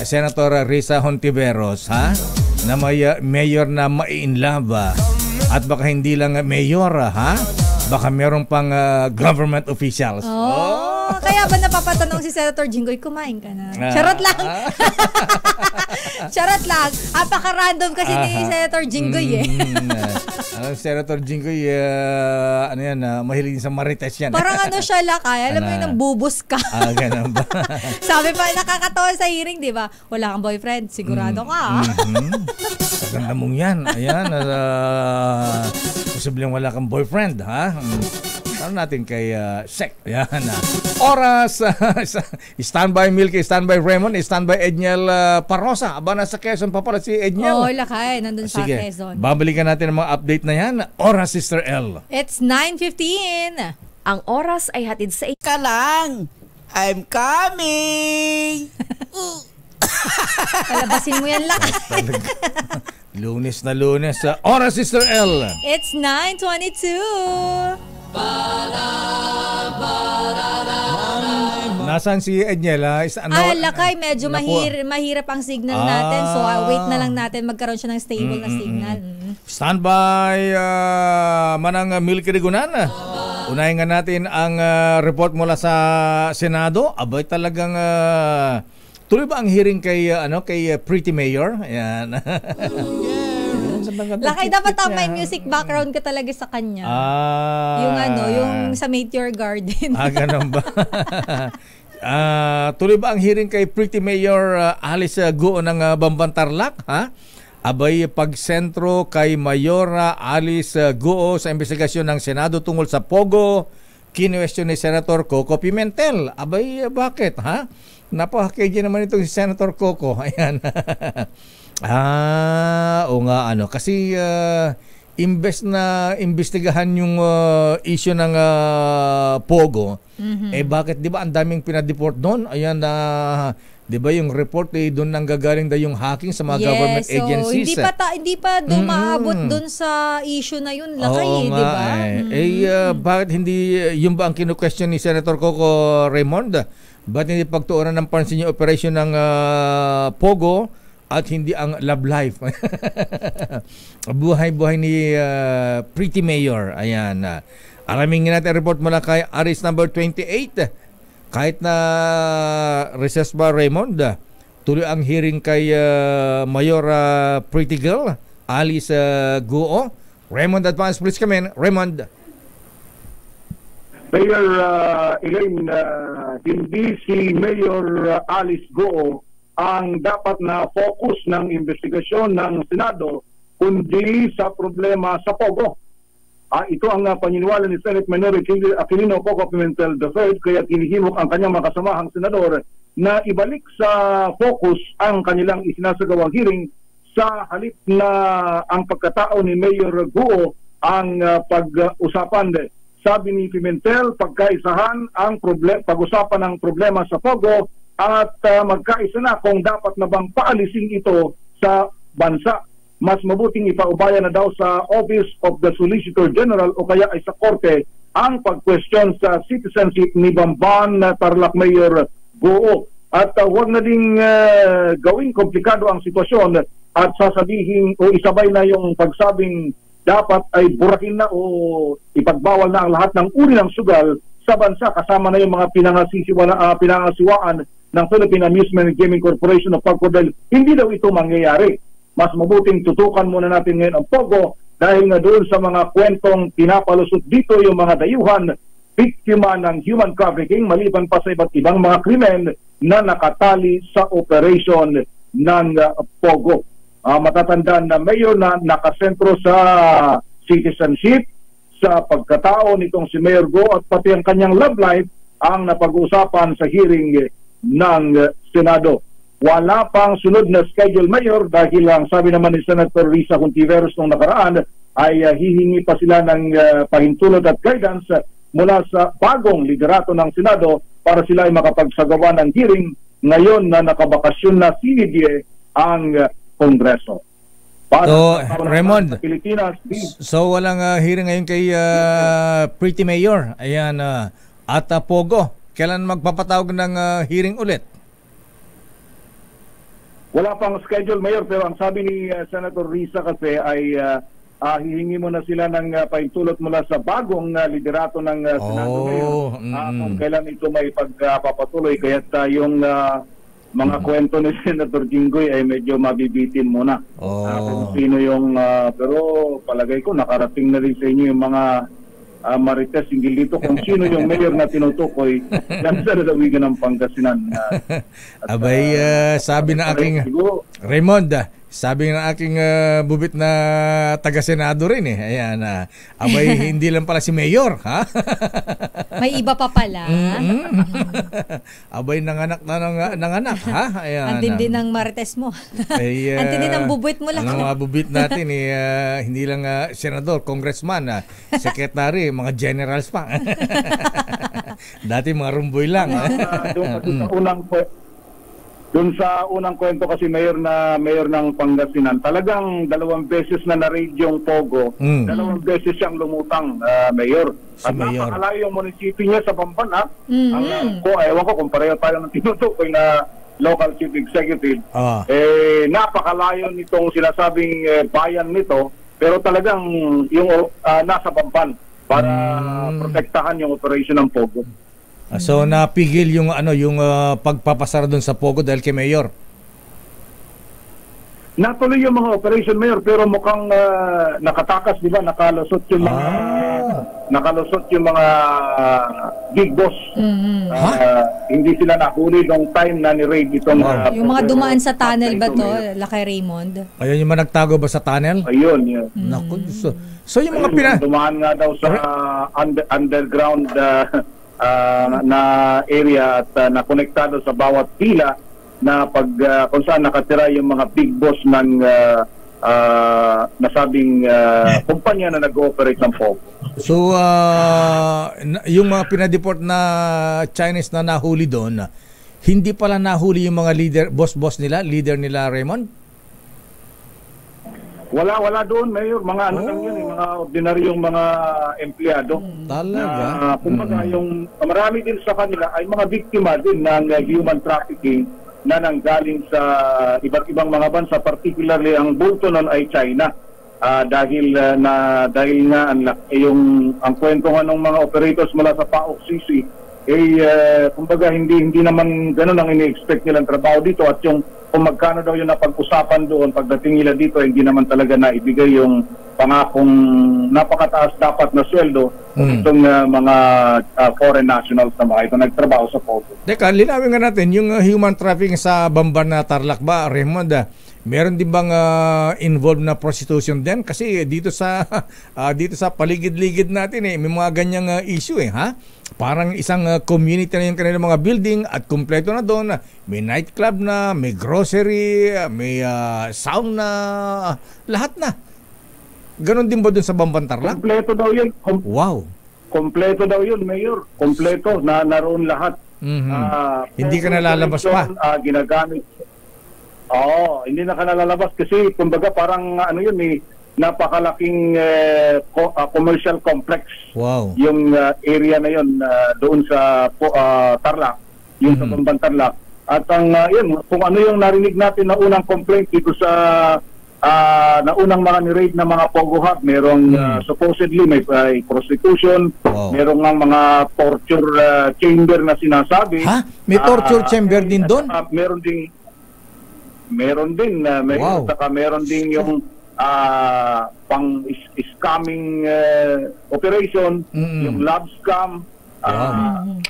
F: Senator Risa Hontiveros, ha? Na may mayor na mai-inlove, at baka hindi lang mayor, ha? Baka meron pang government officials.
A: Kaya ba napapatanong si Senator Jinggoy, kumain ka na? Charot lang. Charot lang. Apaka-random kasi ni Senator Jinggoy
F: Senator Jinggoy, mahilig sa marites yan.
A: Parang siya lakay. Alam mo yun, bubus ka.
F: Ganun ba?
A: Sabi pa, nakakatawa sa hearing, di ba? Wala kang boyfriend, sigurado ka.
F: Ganda mong yan. Ayan. Posibleng wala kang boyfriend, ha? Ano natin kay Sek? Yan. Oras. Standby Milky, standby Raymond, standby Edniel Parosa. Aba, nasa Quezon pa pala si Edniel.
A: Lakay. Nandun sa Quezon.
F: Babalikan natin ang mga update na yan. Oras, Sister L.
A: It's 9:15.
M: Ang oras ay hatid sa
D: Ka lang. I'm coming.
A: Palabasin mo yan lakay.
F: Lunes na Lunes. Oras, Sister L.
A: It's 9:22.
F: Nasaan si Edniel?
A: Lakay, medyo mahirap ang signal natin. So, wait na lang natin magkaroon siya ng stable na signal.
F: Standby Manang Milky Rigunan. Unahin nga natin ang report mula sa Senado. Abay talagang tuloy ba ang hearing kay Pretty Mayor? Ayan.
A: Lakay, dapat may music background ka talaga sa kanya. Yung sa Meteor Garden.
F: Ganun ba? Tuloy ba ang hearing kay Pretty Mayor Alice Guo ng Bamban Tarlac, ha? Abay, pagsentro kay Mayora Alice Guo sa investigasyon ng Senado tungkol sa Pogo, kinwestiyon ni Senator Coco Pimentel. Abay, bakit, ha? Napaka-KJ naman itong si Senator Coco. Ayan. Kasi imbes na imbestigahan yung issue ng Pogo, bakit, di ba, ang daming pinadeport doon? Ayan, di ba yung report doon nang gagaling yung hacking sa mga government agencies.
A: Hindi pa dumaabot doon sa issue na yun, lakay, di ba?
F: Bakit hindi, yun ba ang kinu-question ni Senator Coco Raymond? Bakit hindi pagtuunan ng pansin yung operation ng Pogo at hindi ang love life. Buhay-buhay ni Pretty Mayor. Ayan. Alamin natin report mula kay Aris number 28. Kahit na recess ba, Raymond, tuloy ang hearing kay Mayor Pretty Girl, Alice Guo. Raymond, advance please come in. Raymond.
N: Mayor Elaine, hindi si Mayor Alice Guo ang dapat na focus ng investigasyon ng Senado, kundi sa problema sa Pogo. Ito ang paniniwala ni Senate Minority Aquilino Pogo Pimentel III, kaya kinihimok ang kanyang mga kasamahang senador na ibalik sa focus ang kanilang isinasagawang hearing sa halip na ang pagkatao ni Mayor Guo ang pag-usapan. Sabi ni Pimentel, pagkaisahan ang pag-usapan ng problema sa Pogo at magkaisa na kung dapat na bang paalisin ito sa bansa. Mas mabuting ipaubaya na daw sa Office of the Solicitor General o kaya ay sa Korte ang pag-question sa citizenship ni Bamban Tarlac Mayor Guo. At huwag na ding gawing komplikado ang sitwasyon at sasabihin o isabay na yung pagsabing dapat ay burakin na o ipagbawal na ang lahat ng uri ng sugal sa bansa, kasama na yung mga pinangasiwaan ng Philippine Amusement and Gaming Corporation of Pagcordel. Hindi daw ito mangyayari. Mas mabuting tutukan muna natin ngayon ang Pogo dahil nga doon sa mga kwentong pinapalusot dito yung mga dayuhan, biktima ng human trafficking, maliban pa sa iba't ibang mga krimen na nakatali sa operation ng Pogo. Matatandaan na mayor na nakasentro sa citizenship, sa pagkatao nitong si Mayor Guo at pati ang kanyang love life ang napag-uusapan sa hearing ng Senado. Wala pang sunod na schedule, Mayor, dahil ang sabi naman ni Senator Risa Hontiveros nung nakaraan ay hihingi pa sila ng pahintulot at guidance mula sa bagong liderato ng Senado para sila ay makapagsagawa ng hearing ngayon na nakabakasyon na sinidye ang Kongreso.
F: So, Raymond, so walang hearing ngayon kay Pretty Mayor. Ayan, at Pogo, kailan magpapatawag ng hearing ulit?
N: Wala pang schedule, Mayor, pero ang sabi ni Senator Risa kasi ay hihingi mo na sila ng pahintulot mula sa bagong liderato ng Senado ngayon. Kung kailan ito may pagpapatuloy, kaya yung mga kwento ni Senator Jinggoy ay medyo mabibitin muna. Kung sino yung, pero palagay ko nakarating na rin sa inyo yung mga marites hinggil dito kung sino yung mayor na tinutukoy yan sa lalawigan ng Pangasinan.
F: Abay, sabi na aking Raymond, sabi ng aking bubit na taga-senado rin eh. Ayan, abay hindi lang pala si mayor, ha?
A: May iba pa pala.
F: Abay nanganak na nanganak, ha? Ayan.
A: Antindi ng marites mo. Antindi ng bubit mo lang.
F: Ang mga bubit natin hindi lang senador, congressman, secretary, mga generals pa. Dati mga rumboy lang.
N: Doon sa unang kwento kasi mayor ng Pangasinan, talagang 2 beses na na-raid yung Pogo. 2 beses siyang lumutang, mayor. At napakalayo yung munisipyo niya sa Bamban, ha? Ewan ko kung pareho tayo ng tinutukoy na local chief executive. Napakalayo nitong sinasabing bayan nito, pero talagang yung nasa Bamban para protektahan yung operation ng Pogo.
F: So napigil yung yung pagpapasara doon sa Pogo dahil kay Mayor.
N: Natuloy yung mga operation, Mayor, pero mukhang nakatakas, di ba? Nakalusot yung mga big boss. Hindi sila nahuli nung time na ni-raid itong
A: yung mga dumaan sa tunnel ba to, Lakay Raymond?
F: Ayun, yung mga nagtago ba sa tunnel?
N: Ayun, yun.
F: Naku, so yung mga
N: dumaan nga daw sa underground na area at nakonektado sa bawat pila na kung saan nakatira yung mga big boss ng nasabing kumpanya na nag-ooperate ng Pogo.
F: So yung mga pinadeport na Chinese na nahuli doon, hindi pala nahuli yung mga boss nila, leader nila, Raymond?
N: Wala doon, Mayor. Mga lang yun, mga ordinaryong mga empleyado.
F: Talaga?
N: Kumbaga, yung marami din sa kanila ay mga biktima din ng human trafficking na nanggaling sa iba't ibang mga bansa, particularly ang bulto nun ay China. Dahil nga ang kwento nga ng mga operators mula sa PAOK CC kumbaga hindi naman ganoon ang ini-expect nilang trabaho dito, at yung kung magkano daw yung napag-usapan doon pagdating nila dito, hindi naman talaga naibigay yung pangakong napakataas dapat na sweldo itong mga foreign nationals na mga ito nagtrabaho sa POGO.
F: Teka, linawin nga natin yung human trafficking sa Bamban na Tarlac ba, Raymond? Meron din bang involved na prostitution din? Kasi dito sa paligid-ligid natin may mga ganyang issue ha? Parang isang community na yung kanilang mga building at kumpleto na doon. May nightclub na, may grocery, may sauna, lahat na. Ganon din ba doon sa Bamban Tarlac?
N: Kompleto daw yun.
F: Wow.
N: Kompleto daw yun, Mayor. Kompleto, naroon lahat.
F: Hindi ka nalalabas pa?
N: Ginagamit. Hindi na ka nalalabas kasi kumbaga parang napakalaking commercial complex.
F: Wow.
N: Yung area na yun doon sa Tarlac, yung sa Bamban Tarlac. At ang kung ano yung narinig natin na unang complaint dito sa naunang mga ni-raid na mga Pogo Hub, merong supposedly may prostitution, merong mga torture chamber na sinasabi.
F: Ha? May torture chamber din doon?
N: Meron din
F: wow.
N: Saka meron din yung pang scamming operation, yung love scam,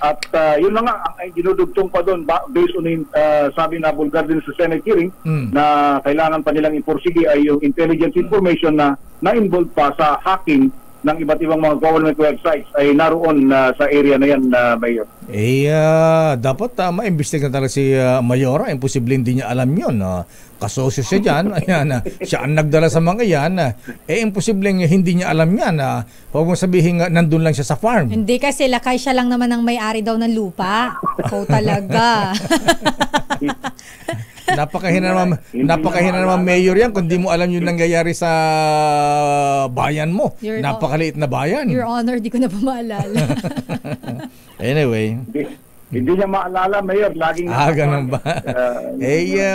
N: at yun na nga ang dinudugtong pa doon based on sabi na bulgar din sa Senate hearing na kailangan pa nilang iporsige ay yung intelligence information na na-involved pa sa hacking ng iba't ibang mga government websites ay naroon sa area na yan, Mayor.
F: Dapat maimbestigahan talaga si Mayora. Imposible hindi niya alam yun. Kasosyo siya dyan. Ayan, siya ang nagdala sa mga yan. Imposible hindi niya alam yan. Huwag mong sabihin nandun lang siya sa farm.
A: Hindi kasi lakay siya lang naman ang may-ari daw ng lupa. So talaga.
F: Napakahina naman mayor yan kung di mo alam yung nangyayari sa bayan mo. Napakaliit na bayan.
A: Your Honor, di ko na pa maalala.
F: Anyway.
N: Hindi niya maalala, Mayor. Laging
F: ganun ba?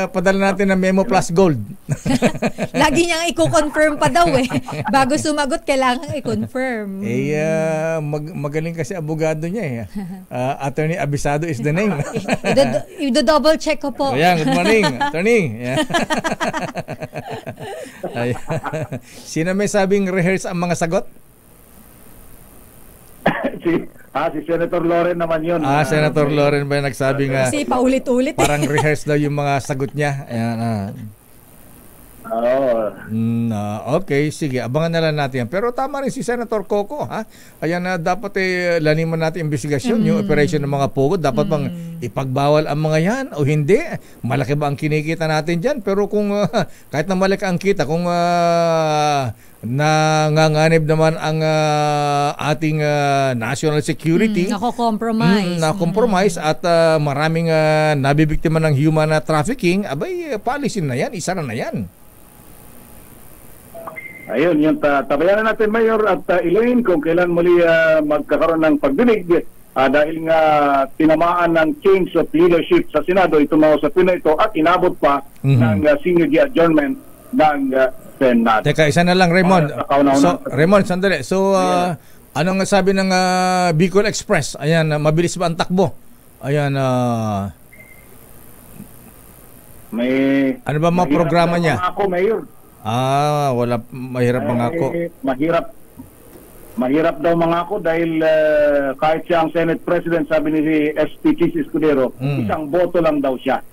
F: Padala natin ng Memo Plus Gold.
A: Lagi niyang i-confirm pa daw Bago sumagot, kailangan i-confirm.
F: Magaling kasi abogado niya Attorney Abisado is the name.
A: I-double check ko po.
F: Ayan, good morning, Attorney. Sino may sabing rehearse ang mga sagot?
N: Si Senator Loren naman yun.
F: Senator Loren ba yung nagsabing
A: kasi paulit-ulit
F: parang rehearse daw yung mga sagot niya. Ayan. Okay, sige, abangan na lang natin yan. Pero tama rin si Senator Coco, Ayan dapat laniman natin investigasyon yung operation ng mga Pogo. Dapat bang ipagbawal ang mga yan o hindi? Malaki ba ang kinikita natin dyan? Pero kung kahit na malaki ang kita, kung nanganganib naman ang ating national security,
A: nako-compromise
F: at maraming nabibiktima ng human trafficking, policy na yan, isa na yan.
N: Ayun, yung tabayanan natin, Mayor at Elaine, kung kailan muli magkakaroon ng pagdinig dahil nga tinamaan ng change of leadership sa Senado, itumaw sa Pinoy ito at inabot pa ng senior adjournment ng Senado.
F: Teka, isa na lang, Raymond. Raymond, sandali. So, anong sabi ng Bicol Express? Ayan, mabilis ba ang takbo? Ayan, ano ba mga programa niya?
N: Ako, Mayor.
F: Wala, mahirap mangako.
N: Mahirap daw mangako dahil kahit siya ang Senate President, sabi ni SP Chis Escudero, isang boto lang daw siya.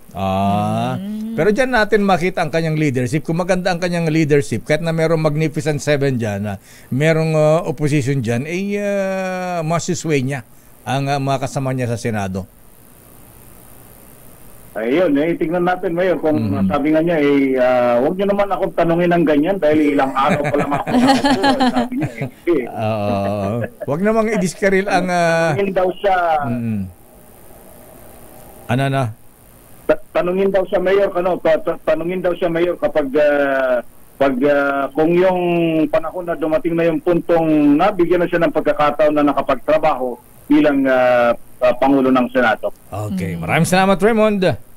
F: Pero dyan natin makita ang kanyang leadership. Kung maganda ang kanyang leadership, kahit na merong Magnificent Seven dyan, merong opposition dyan, masisway niya ang mga kasama niya sa Senado.
N: Ayun, tingnan natin, Mayor, kung sabi nga niya, huwag niyo naman akong tanungin ng ganyan dahil ilang araw pa lang ako. Sabi niya,
F: huwag namang i-discarril ang...
N: Tanungin daw siya...
F: Ano na?
N: Tanungin daw siya, Mayor, tanungin daw siya, Mayor, kapag kung yung panahon na dumating na yung puntong nabigyan na siya ng pagkakataon na nakapagtrabaho bilang Pangulo ng Senado.
F: Okay, maraming salamat, Raymond.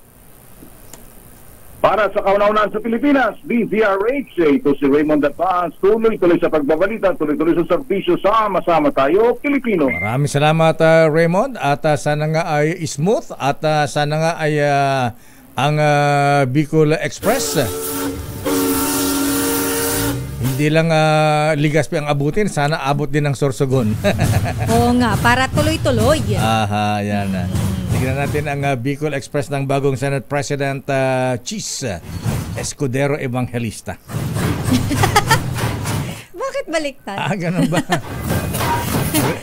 N: Para sa kauna-unahan sa Pilipinas, DZRH, ito si Raymond Datas, tuloy-tuloy sa pagbabalita, tuloy-tuloy sa serbisyo, sama-sama tayo, Pilipino.
F: Maraming salamat Raymond at sana nga ay smooth at sana nga ay ang Bicol Express hindi lang Legazpi ang abutin, sana abot din ng Sorsogon.
A: Oo nga, para tuloy-tuloy.
F: Aha, yan na. Tignan natin ang Bicol Express ng bagong Senate President Chis Escudero Evangelista.
A: Bakit baliktad?
F: Ganun ba?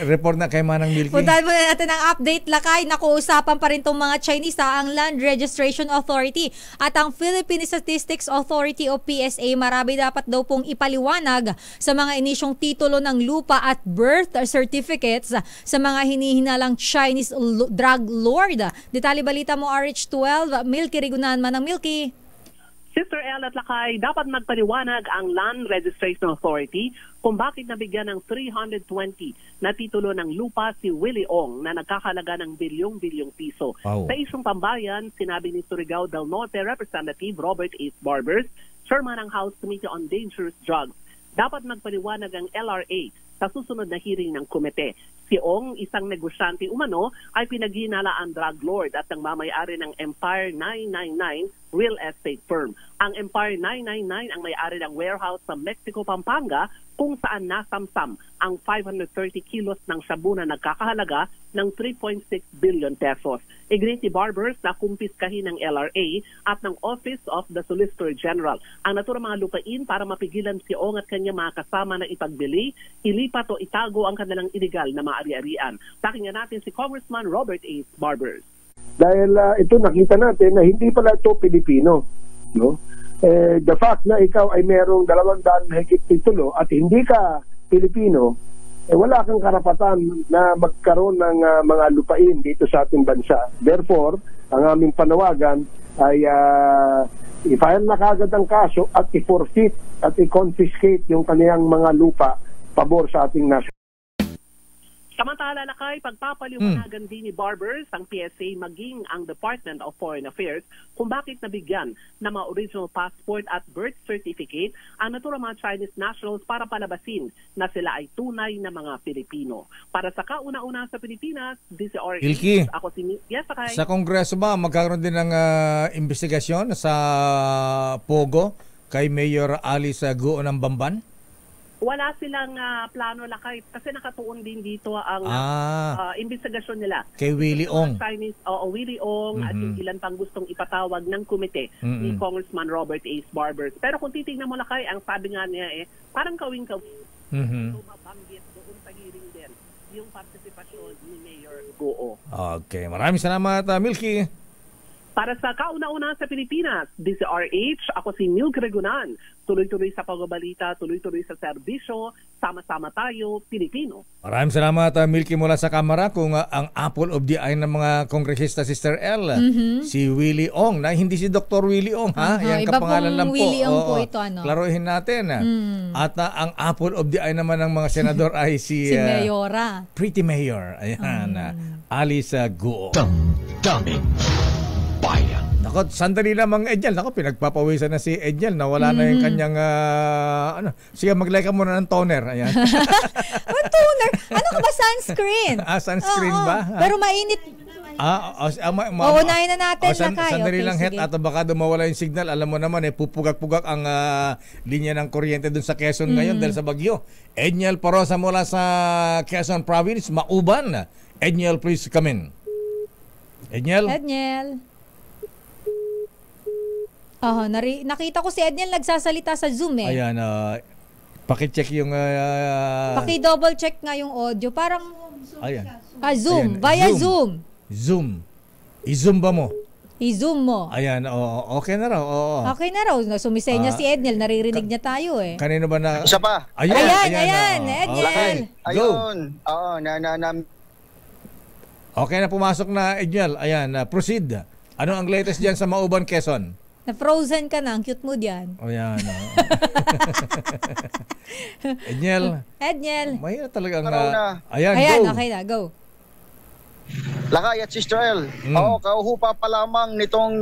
F: Report na kay Manang Milky.
A: Puntahan muna natin ang update, Lakay. Nakuusapan pa rin itong mga Chinese, ang Land Registration Authority at ang Philippine Statistics Authority o PSA. Marami dapat daw pong ipaliwanag sa mga inisyong titulo ng lupa at birth certificates sa mga hinihinalang Chinese drug lord. Detalye balita mo, RH12, Milky Rigunan. Manang Milky.
O: Sister El at Lakay, dapat magpaliwanag ang Land Registration Authority kung bakit nabigyan ng 320 na titulo ng lupa si Willie Ong na nagkakalaga ng bilyong-bilyong piso.
F: Wow.
O: Sa isyong pambayan, sinabi ni Surigao del Norte Representative Robert H. Barbers, Chairman ng House Committee on Dangerous Drugs, dapat magpaliwanag ang LRA sa susunod na hearing ng komite. Si Ong, isang negosyante umano, ay pinaghinala ang drug lord at ang mamayari ng Empire 999 real estate firm. Ang Empire 999 ang may-ari ng warehouse sa Mexico, Pampanga, kung saan nasamsam ang 530 kilos ng shabu na nagkakahalaga ng 3.6 billion pesos. Ignacy Barbers na kumpiskahin ng LRA at ng Office of the Solicitor General ang naturang mga lupain para mapigilan si Ong at kanyang mga kasama na ipagbili, ilipat o itago ang kanilang illegal na maari-arian. Pakinggan natin si Congressman Robert A. Barbers.
P: Dahil ito nakita natin na hindi pala ito Pilipino, no? The fact na ikaw ay merong 200 na higit titulo at hindi ka Pilipino, wala kang karapatan na magkaroon ng mga lupain dito sa ating bansa. Therefore, ang aming panawagan ay i-file na kagad ang kaso at i-forfeit at i-confiscate yung kaniyang mga lupa pabor sa ating nasyon.
O: Samantala, Lakay, pagpapaliwanagan din ni Barbers ang PSA maging ang Department of Foreign Affairs kung bakit nabigyan ng mga original passport at birth certificate ang naturang mga Chinese nationals para palabasin na sila ay tunay na mga Pilipino. Para sa kauna-una sa Pilipinas, DZRH,
F: Ilki,
O: ako si Yes, Lakay.
F: Sa Kongreso ba magkakaroon din ng investigasyon sa Pogo kay Mayor Alice Guo ng Bamban?
O: Wala silang plano, Lakay, kasi nakatuon din dito ang investigasyon nila.
F: Kay Willie Ong.
O: Chinese, Willie Ong at yung ilan pang gustong ipatawag ng komite ni Congressman Robert A. Barbers. Pero kung titignan mo, Lakay, ang sabi nga niya parang kawing-kawing. So mabanggit doon sa hearing din yung partisipasyon ni Mayor Guo.
F: Okay, maraming salamat, Milky.
O: Para sa kauna-una sa Pilipinas, DZRH, ako si Milky Regunan. Tuloy-tuloy sa pagbabalita, tuloy-tuloy sa serbisyo, sama-sama tayo, Pilipino.
F: Maraming salamat, Milky, mula sa Kamara. Kung ang apple of the eye ng mga kongresista, Sister L, si Willie Ong, na hindi si Dr. Willie Ong, ha? Yan
A: Iba
F: kapangalan lang po.
A: Willie Ong po ito,
F: klaruhin natin. At ang apple of the eye naman ng mga senador ay si
A: Mayora.
F: Pretty Mayor. Ayan, Alice Guo.
C: Daming bayan.
F: Nako, sandali lamang, Edjel. Nako, pinagpapawisan na si Edjel. Nawala na yung kanyang, sige, mag-like ka muna ng toner. Ayan.
A: Toner? Ano ka ba? Sunscreen?
F: Sunscreen ba?
A: Pero mainit. Uunahin na natin na kayo.
F: Sandali lang, Het, at baka dumawala yung signal. Alam mo naman, pupugak-pugak ang linya ng kuryente dun sa Quezon ngayon dahil sa bagyo. Edjel Parosa mula sa Quezon Province, Mauban. Edjel, please come in. Edjel?
A: Nakita ko si Edniel nagsasalita sa Zoom
F: Ayan, paki-check yung
A: paki-double check nga yung audio. Parang
F: ayan.
A: Zoom,
F: ayan.
A: via Zoom.
F: Zoom. I-zoom ba mo?
A: I-zoom mo.
F: Ayan, okay na raw.
A: Okay na raw. Sumisenya si Edniel, naririnig niya tayo
F: Kanino ba na?
Q: Isa pa.
A: Ayan, Edniel.
Q: Ayun. Oo,
F: Okay na, pumasok na, Edniel. Ayan, proceed. Ano ang latest diyan sa Mauban, Quezon?
A: Na-frozen ka na. Ang cute mo diyan.
F: Ayan. Edniel. May talagang...
A: Ayan, go. Okay na. Go.
Q: Lakay at Sister El. Kauhupa pa lamang nitong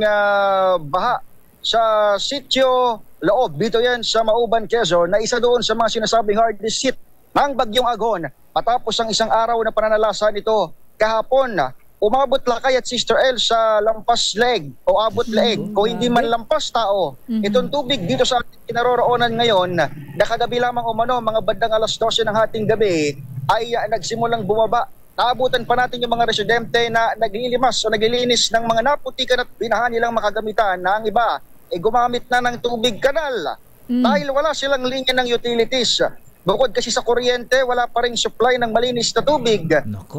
Q: baha sa sitio Loob. Dito yan sa Mauban, Quezon, na isa doon sa mga sinasabing hardest hit ng Bagyong Aghon. Matapos ang isang araw na pananalasan ito kahapon, umabot Lakay at Sister El sa lampas leg o abot leeg o hindi man lampas tao. Itong tubig dito sa ating kinaroroonan ngayon, nakagabi lamang umano, mga bandang alas 12 ng hating gabi, ay nagsimulang bumaba. Naabutan pa natin yung mga residente na naglilimas o naglilinis ng mga naputikan at binahan nilang makagamitan na ang iba ay gumamit na ng tubig kanal dahil wala silang linya ng utilities. Bukod kasi sa kuryente, wala pa rin supply ng malinis na tubig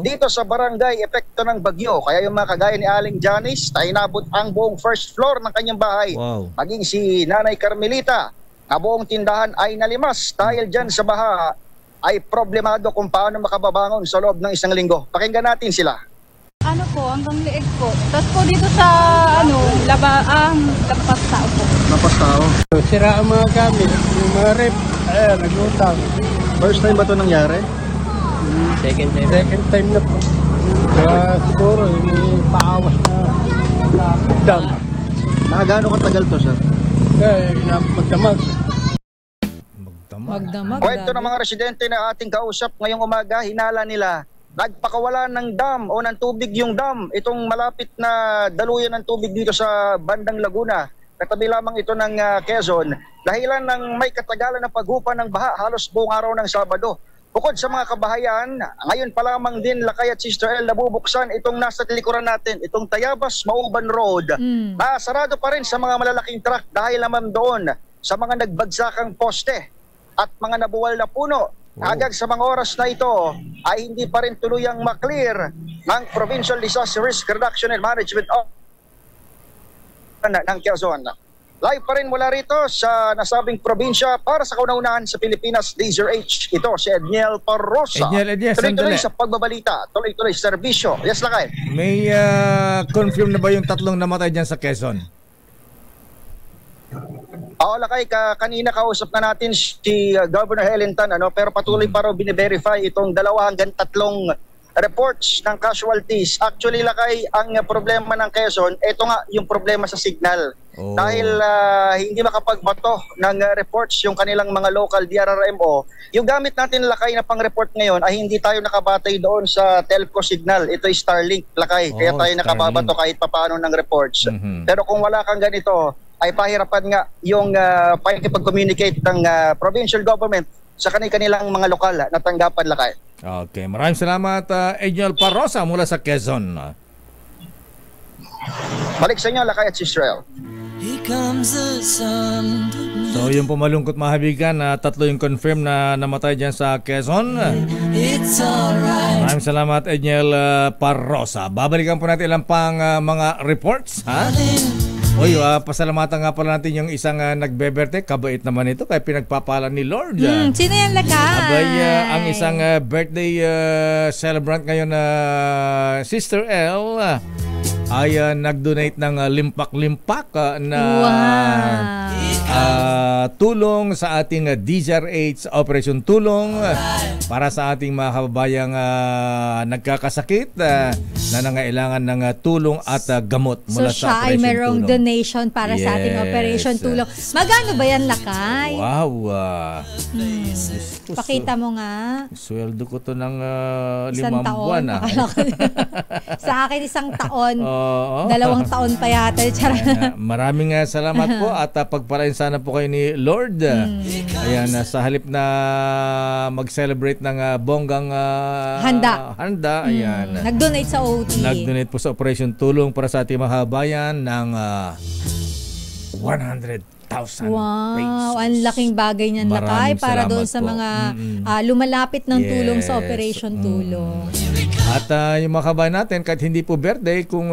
Q: dito sa barangay epekto ng bagyo. Kaya yung mga kagaya ni Aling Janice, ay inabot ang buong first floor ng kanyang bahay. Maging si Nanay Carmelita, na buong tindahan ay nalimas dahil dyan sa baha ay problemado kung paano makababangon sa loob ng isang linggo. Pakinggan natin sila.
R: Ano po, hanggang leeg po. Tapos po dito sa lampas tao po.
S: Lampas tao? Sira ang mga gamit, yung mga rep, nagutang. First time ba ito nangyari? Second time. Second time na po. Kaya siguro, may paawas na dam. Nakagaano katagal to, sir? Magdamag.
Q: Kwento ng mga residente na ating kausap ngayong umaga, hinala nila nagpakawala ng dam o ng tubig yung dam. Itong malapit na daluyan ng tubig dito sa bandang Laguna. Katabi lamang ito ng Quezon. Dahilan ng may katagalan na paghupa ng baha halos buong araw ng Sabado. Bukod sa mga kabahayan, ngayon pa lamang din Lakay at Sister El nabubuksan itong nasa likuran natin, itong Tayabas Mauban Road. Sarado pa rin sa mga malalaking truck dahil naman doon sa mga nagbagsakang poste at mga nabuwal na puno. Hanggang sa mga oras na ito ay hindi pa rin tuluyang maklear ng Provincial Disaster Risk Reduction and Management ng Quezon. Live pa rin mula rito sa nasabing probinsya para sa kauna-unahan sa Pilipinas, Laser H. Ito si Edniel Parrosa. Tuloy-tuloy sa pagbabalita, tuloy-tuloy sa serbisyo. Yes, Lakay.
F: May confirm na ba yung tatlong namatay dyan sa Quezon?
Q: Lakay, kanina kausap na natin si Governor Helen Tan, pero patuloy pa raw bine-verify itong 2 hanggang 3 reports ng casualties. Actually, Lakay, ang problema ng Quezon, ito nga yung problema sa signal. Dahil hindi makapagbato ng reports yung kanilang mga local DRRMO, yung gamit natin, Lakay, na pang-report ngayon ay hindi tayo nakabatay doon sa telco signal. Ito ay Starlink, Lakay. Kaya tayo nakababato kahit papaano ng reports. Pero kung wala kang ganito, ay pahirapan nga yung pakikipag-communicate ng provincial government sa kanilang mga lokal na tanggapan, Lakay.
F: Okay, maraming salamat, Edniel Parrosa mula sa Quezon.
Q: Balik sa inyo, Lakay at Israel.
F: So yung pumalungkot mahabigan, 3 yung confirm na namatay dyan sa Quezon. Maraming salamat, Edniel Parrosa. Babalikan po natin ilang pang mga reports, ha? Oy, pasalamatan nga pala natin yung isang nagbeberte. Kabait naman ito kaya pinagpapala ni Lord.
A: Sino yan, Lakay?
F: Abay, ang isang birthday celebrant ngayon na Sister L ay nag-donate ng limpak-limpak na tulong sa ating DZRH Operation Tulong para sa ating mga kababayang nagkakasakit na nangailangan ng tulong at gamot mula sa Operation Tulong. So siya ay mayroong
A: donation para sa ating Operation Tulong. Magkano ba yan, Lakay?
F: Wow!
A: Pakita mo nga.
F: Sweldo ko to ng 5 buwan.
A: Sa akin 1 taon. 2 taon pa yata.
F: Maraming salamat po at pagpalain sana po kayo ni Lord. Ayan, sa halip na mag-celebrate ng bonggang
A: handa.
F: Ayan.
A: Nag-donate sa OT.
F: Nag-donate po sa Operation Tulong para sa ating mga bayan ng 100,000 pesos.
A: Ang laking bagay niyan, Lakay, para doon sa mga lumalapit ng tulong sa Operation Tulong.
F: At yung mga kabayan natin, kahit hindi po birthday, kung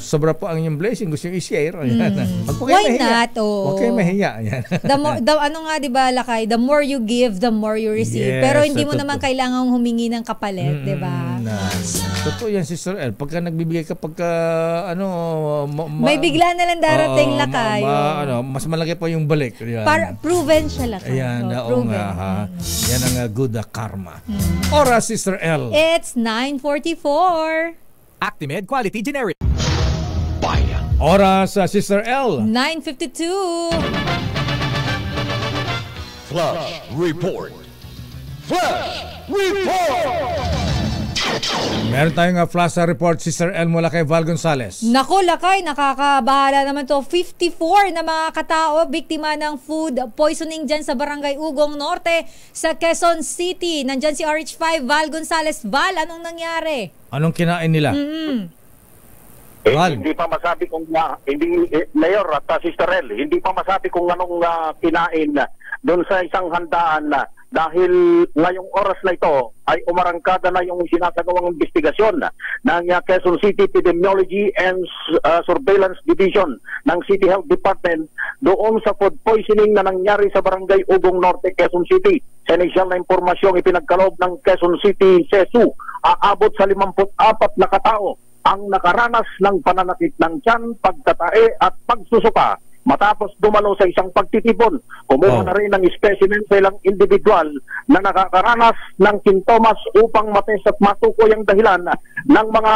F: sobra po ang inyong blessing, gusto nyo i-share.
A: Why not?
F: Huwag kayo mahiya.
A: Ano nga, di ba, Lakay? The more you give, the more you receive. Pero hindi mo naman kailangang humingi ng kapalit, di ba?
F: Totoo yan, Sister El. Pagka nagbibigay ka,
A: may bigla na lang darating, Lakay.
F: Mas malaki pa yung balik.
A: Proven siya, Lakay.
F: Ayan, yan ang good karma. Oras, Sister El.
A: It's 9:44.
T: Actimate Quality Generic.
C: Bayan.
F: Oras, Sister L.
A: 9:52.
C: Flash Report. Flash Report!
F: Meron tayong flash report, Sister El, mula kay Val Gonzales.
A: Nako, Lakay, nakakabahala naman to. 54 na mga katao biktima ng food poisoning dyan sa Barangay Ugong Norte sa Quezon City. Nandyan si RH5, Val Gonzales. Val, anong nangyari?
F: Anong kinain nila?
T: Hindi pa masabi kung Mayor at Sister El, hindi pa masabi kung anong kinain doon sa isang handaan dahil ngayong oras na ito ay umarangkada na yung sinasagawang investigasyon ng Quezon City Epidemiology and Surveillance Division ng City Health Department doon sa food poisoning na nangyari sa Barangay Ugong Norte, Quezon City. Sa inisyal na impormasyong ipinagkaloob ng Quezon City CESU, aabot sa 54 na katao ang nakaranas ng pananakit ng tiyan, pagtatae at pagsusuka matapos dumalo sa isang pagtitipon. Kumuha na rin ng specimen sa ilang individual na nakakaranas ng sintomas upang matest at matukoy ang dahilan ng mga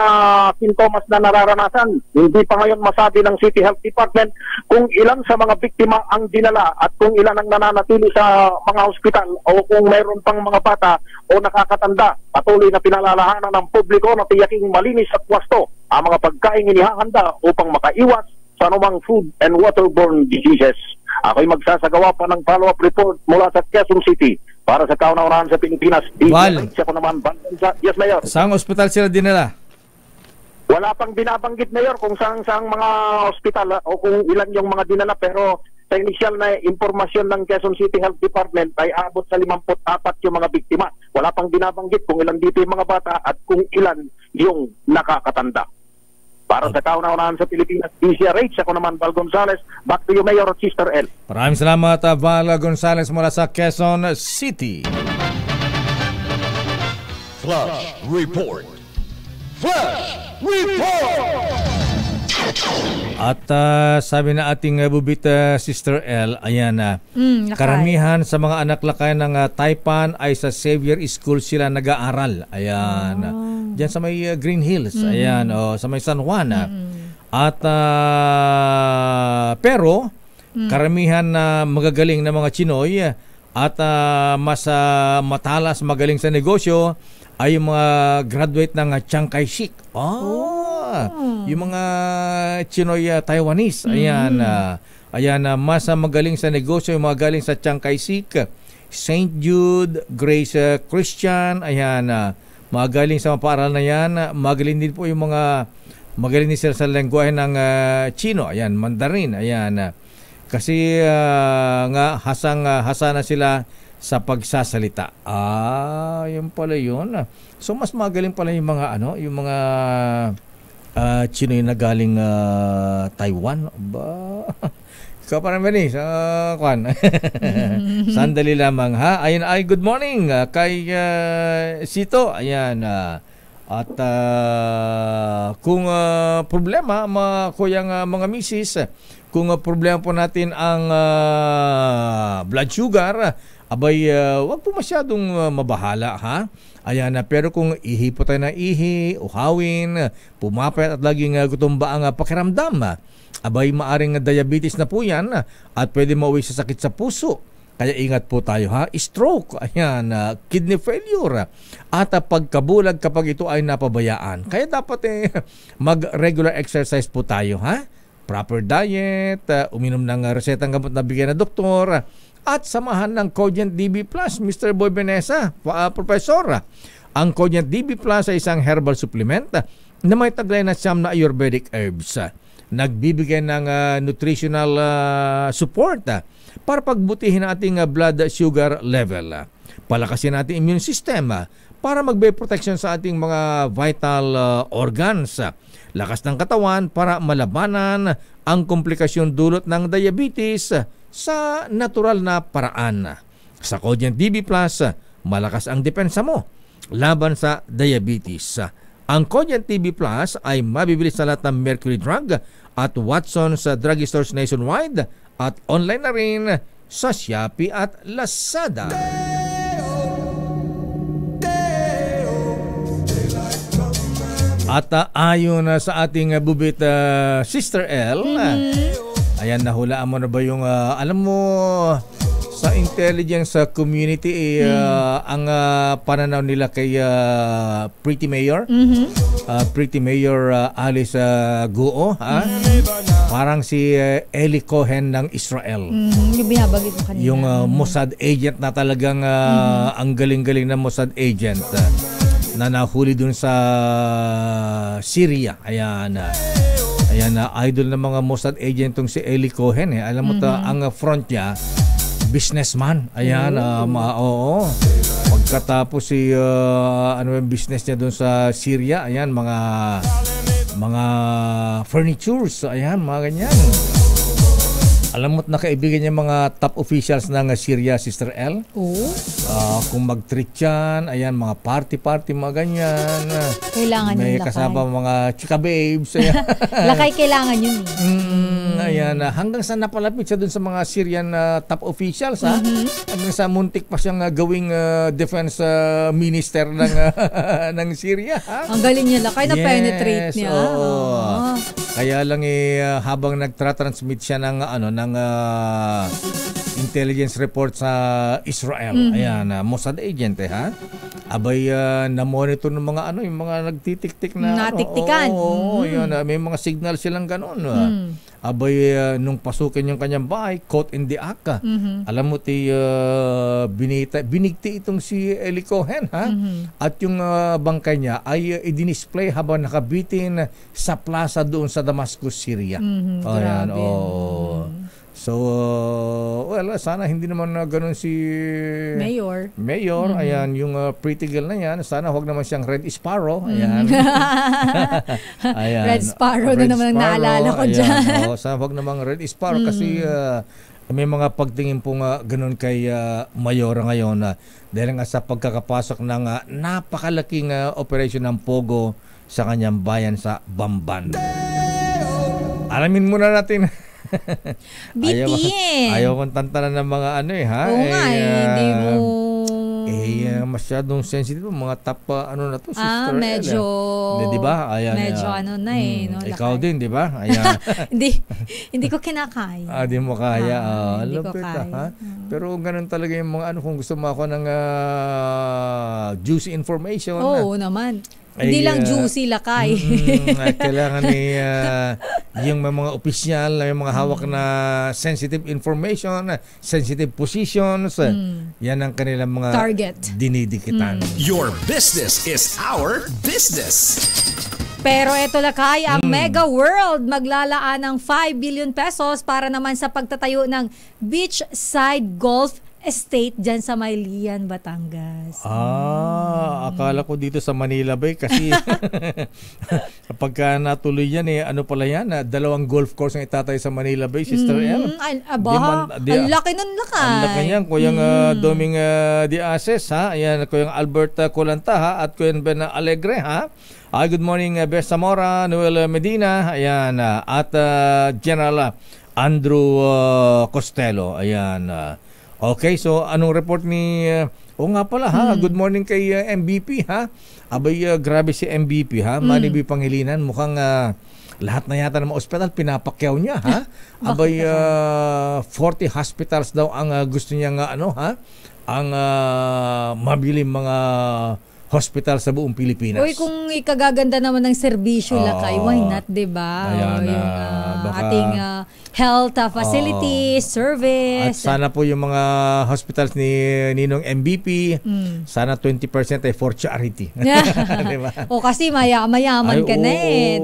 T: sintomas na nararanasan. Hindi pa ngayon masabi ng City Health Department kung ilan sa mga biktima ang dinala at kung ilan ang nananatili sa mga ospital o kung mayroon pang mga bata o nakakatanda. Patuloy na pinalalahanan ng publiko na tiyaking malinis at wasto ang mga pagkain inihahanda upang makaiwas sa anumang food and waterborne diseases. Ako'y magsasagawa pa ng follow-up report mula sa Quezon City para sa kauna-unahan sa Pilipinas. Yes, Mayor.
F: Saang ospital sila dinala?
T: Wala pang binabanggit, Mayor, kung saan mga ospital o kung ilan yung mga dinala, pero sa initial na impormasyon ng Quezon City Health Department ay abot sa 54 yung mga biktima. Wala pang binabanggit kung ilan dito yung mga bata at kung ilan yung nakakatanda. Para sa kauna-unahan sa Pilipinas, DCRH, ako naman, Val Gonzales. Back to you, Mayor at Sister El.
F: Maraming salamat, Val Gonzales mula sa Quezon City.
C: Flash Report. Flash Report!
F: At sabi na ating bubit, Sister L, ayan na, karamihan sa mga anak lakay ng Taipan ay sa Xavier School sila nag-aaral. Ayan. Diyan sa may Green Hills. Ayan, sa may San Juan. At pero karamihan na magagaling na mga Chinoy at mas matalas, magaling sa negosyo ay yung mga graduate ng Chiang Kai-shik. Yung mga Chinoy Taiwanese. Ayan, mas magaling sa negosyo, yung mga galing sa Chiang Kai-shik, St. Jude, Grace Christian. Ayan, mga galing sa mga paaralan na yan. Magaling din po yung mga magaling din sila sa lengguwahe ng Chino. Ayan, Mandarin. Ayan, kasi nga hasa na sila sa pagsasalita. Yun pala yun. So mas magaling pala yung mga yung mga Chino yung nagaling Taiwan. Ikaw pa naman sa kwan. Sandali lamang ha. Ayun ay good morning kay Sito. Ayan. At kung problema kuyang mga misis, kung problema po natin ang blood sugar, abay wag po masyadong mabahala ha. Ayan, pero kung ihi po tayo na ihi, uhawin, pumapayat at laging gutumba ang pakiramdam, abay maaring diabetes na po yan at pwede mauwi sa sakit sa puso. Kaya ingat po tayo ha. Stroke, ayan, kidney failure at pagkabulag kapag ito ay napabayaan. Kaya dapat mag-regular exercise po tayo ha. Proper diet, uminom ng resetang gamot na bigyan ng doktor, at samahan ng Cogent DB Plus, Mr. Boy Benesa, Professor. Ang Cogent DB Plus ay isang herbal supplement na may taglay na siyam na Ayurvedic herbs. Nagbibigay ng nutritional support para pagbutihin ang ating blood sugar level. Palakasin natin immune system para magbigay protection sa ating mga vital organs. Lakas ng katawan para malabanan ang komplikasyon dulot ng diabetes sa natural na paraan. Sa Cogent DB Plus, malakas ang depensa mo laban sa diabetes. Ang Cogent DB Plus ay mabibili sa lahat ng Mercury Drug at Watson's drugstores nationwide at online na rin sa Shopee at Lazada. At ayon sa ating bubit Sister L, ayan, nahulaan mo na ba yung, alam mo, sa intelligence community, ang pananaw nila kay Pretty Mayor, Pretty Mayor Alice Guo, parang si Eli Cohen ng Israel.
A: Yung binabagit mo kanina.
F: Yung Mossad agent na talagang ang galing-galing na Mossad agent na nahuli dun sa Syria. Ayan, idol ng mga Mossad agent tong si Eli Cohen. Alam mo ang front niya, businessman. Ayan, oo. Pagkatapos si ano yung business niya doon sa Syria, ayan, mga furnitures, ayan, mga ganyan. Alam mo't nakaibigan niya mga top officials ng Syria, Sister L. Kung mag-treat yan, ayan, mga party, mga ganyan.
A: Kailangan
F: may
A: yung lakay.
F: kasama mga chika babes. Ayan.
A: Lakay kailangan yun.
F: Ayan, hanggang sa napalapit siya dun sa mga Syrian top officials, hanggang sa muntik pa siyang gawing defense minister ng Syria.
A: Ang galing niya, lakay na penetrate niya.
F: Oo. Kaya lang habang nagtra-transmit siya ng intelligence report sa Israel. Ayan, Mossad agent abay na-monitor ng mga yung mga nagtitik-tik na
A: natiktikan.
F: Ayan, may mga signal silang ganun. Abay nung pasukin yung kanyang bahay, caught in the act. Alam mo binigti itong si Eli Cohen, at yung bangkay niya ay i-display habang nakabitin sa plaza doon sa Damascus, Syria. Ayan, so, well, sana hindi naman ganun si
A: Mayor.
F: Ayan, yung pretty girl na yan, sana huwag naman siyang Red Sparrow. Ayan. Ayan.
A: Red Sparrow na naman ang naalala ko dyan.
F: Sana huwag naman Red Sparrow kasi may mga pagtingin po ganun kay Mayora ngayon dahil nga sa pagkakapasok ng napakalaking operasyon ng Pogo sa kanyang bayan sa Bamban. Alamin muna natin. Ayaw kong tantanan ng mga
A: Oo nga, hindi mo
F: masyadong sensitive mga top na to, Sister
A: medyo
F: di ba? Ayan,
A: medyo no,
F: ikaw din, di ba? Ayan.
A: hindi ko kinakaya.
F: Di mo kaya.
A: Hindi ko kaya.
F: Pero ganun talaga yung mga kung gusto mo ako ng juicy information.
A: Oo naman. Hindi lang juicy, lakay.
F: Kailangan yung mga opisyal, yung mga hawak na sensitive information, sensitive positions, yan ang kanilang mga
A: target.
F: Dinidikitan.
B: Your business is our business.
A: Pero ito, lakay, ang Mega World maglalaan ng 5 billion pesos para naman sa pagtatayo ng beachside golf estate dyan sa Maylian, Batangas.
F: Akala ko dito sa Manila Bay kasi kapag natuloy yan pala yan, 2 golf course ang itatay sa Manila Bay, Sister L.
A: Ang laki nun, lakay.
F: Ang laki niyan, Kuyang Doming Diases, ayan, Kuyang Albert Colanta, at Kuyang Ben Alegre, good morning, Bes Zamora, Noel Medina, ayan, at General Andrew Costello, ayan. Okay, so anong report ni nga pala good morning kay MVP Abay grabe si MVP Manny Pangilinan, mukhang lahat na yata ng mga ospital pinapakyaw niya Abay 40 hospitals daw ang gusto niya ang mabiling mga hospital sa buong Pilipinas.
A: Uy, kung ikagaganda naman ng serbisyo, lakay, why not, diba? Yung ating health facilities, service.
F: At sana po yung mga hospitals ni Ninong MVP, sana 20% ay for charity.
A: Diba? Kasi mayaman ka na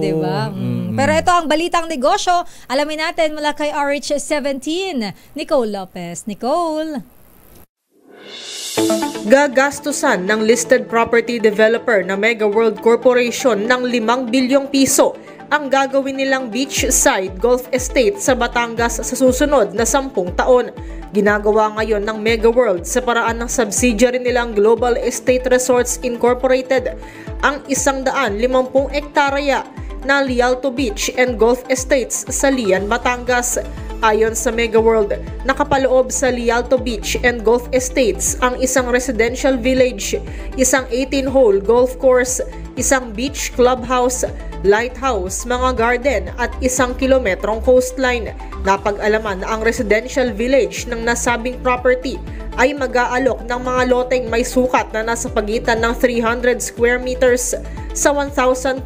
A: diba? Pero ito ang balitang negosyo. Alamin natin mula kay RH17, Nicole Lopez. Nicole.
U: Gagastusan ng listed property developer na Mega World Corporation ng 5 bilyong piso ang gagawin nilang beachside golf estate sa Batangas sa susunod na 10 taon. Ginagawa ngayon ng Mega World sa paraan ng subsidiary nilang Global Estate Resorts Incorporated ang 150 ektarya na Lialto Beach and Golf Estates sa Lian, Batangas. Ayon sa Mega World, nakapaloob sa Lialto Beach and Golf Estates ang isang residential village, isang 18-hole golf course, isang beach clubhouse, lighthouse, mga garden at 1 kilometrong coastline. Napag-alaman na ang residential village ng nasabing property ay mag-aalok ng mga loteng may sukat na nasa pagitan ng 300 square meters sa 1,200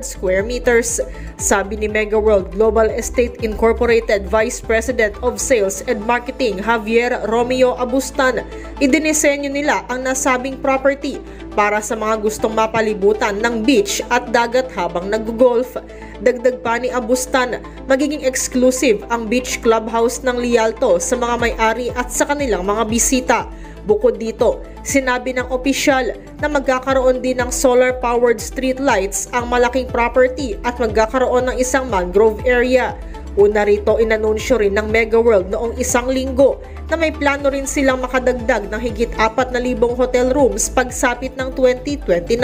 U: square meters. Sabi ni Mega World Global Estate Incorporated Vice President of Sales and Marketing Javier Romeo Abustan, idinisenyo nila ang nasabing property para sa mga gustong mapalibutan ng beach at dagat habang nag-golf. Dagdag pa ni Abustan, magiging exclusive ang beach clubhouse ng Lialto sa mga may-ari at sa kanilang mga bisita. Bukod dito, sinabi ng opisyal na magkakaroon din ng solar-powered street lights ang malaking property at magkakaroon ng isang mangrove area. Una rito, inanunsyo rin ng Mega World noong 1 linggo na may plano rin silang makadagdag ng higit 4,000 hotel rooms pagsapit ng 2029.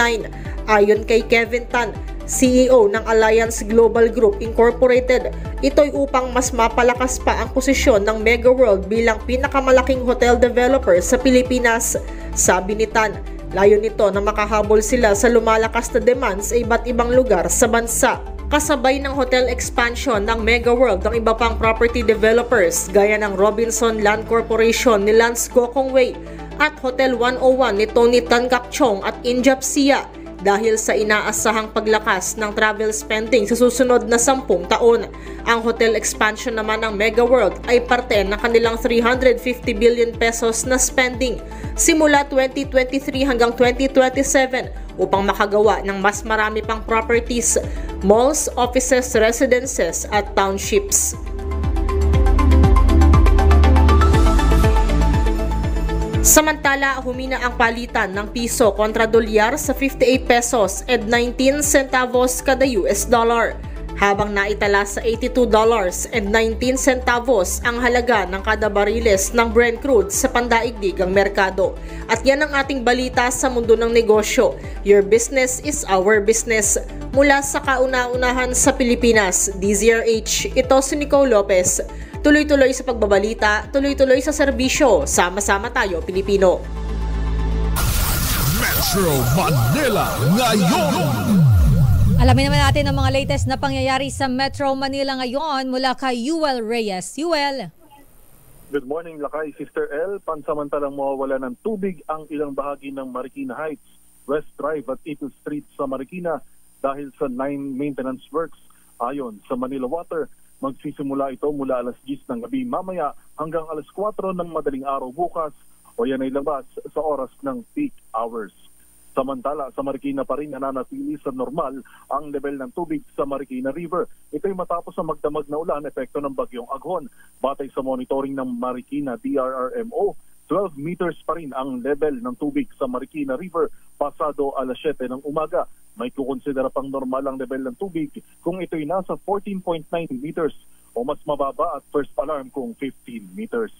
U: Ayon kay Kevin Tan, CEO ng Alliance Global Group Incorporated, ito'y upang mas mapalakas pa ang posisyon ng Mega World bilang pinakamalaking hotel developer sa Pilipinas. Sabi ni Tan, layo nito na makahabol sila sa lumalakas na demand sa iba't ibang lugar sa bansa. Kasabay ng hotel expansion ng Mega World ang iba pang property developers gaya ng Robinson Land Corporation ni Lance Gokongwei at Hotel 101 ni Tony Tan Kak Chong at Injap Sia, dahil sa inaasahang paglakas ng travel spending sa susunod na 10 taon. Ang hotel expansion naman ng Mega World ay parte ng kanilang 350 billion pesos na spending simula 2023 hanggang 2027 upang makagawa ng mas marami pang properties, malls, offices, residences at townships. Samantala, humina ang palitan ng piso kontra dolyar sa 58 pesos and 19 centavos kada US dollar, habang naitala sa $82 and 19 centavos ang halaga ng kada bariles ng Brent crude sa pandaigdigang merkado. At yan ang ating balita sa mundo ng negosyo. Your business is our business. Mula sa kauna-unahan sa Pilipinas, DZRH, ito si Nicole Lopez. Tuloy-tuloy sa pagbabalita, tuloy-tuloy sa serbisyo. Sama-sama tayo, Pilipino.
B: Metro Manila ngayon.
A: Alamin naman natin ang mga latest na pangyayari sa Metro Manila ngayon mula kay Yuel Reyes. Yuel.
H: Good morning, Lakay, Sister L. Pansamantalang mawawala ng tubig ang ilang bahagi ng Marikina Heights, West Drive at Ito Street sa Marikina dahil sa 9 maintenance works. Ayon sa Manila Water, magsisimula ito mula alas 10 ng gabi mamaya hanggang alas 4 ng madaling araw bukas o yan ay labas sa oras ng peak hours. Samantala, sa Marikina pa rin nananatili sa normal ang level ng tubig sa Marikina River. Ito'y matapos ang magdamag na ulan epekto ng bagyong Aghon. Batay sa monitoring ng Marikina DRRMO, 12 meters pa rin ang level ng tubig sa Marikina River pasado alas 7 ng umaga. May kukonsidera pang normal ang level ng tubig kung ito'y nasa 14.9 meters o mas mababa at first alarm kung 15 meters.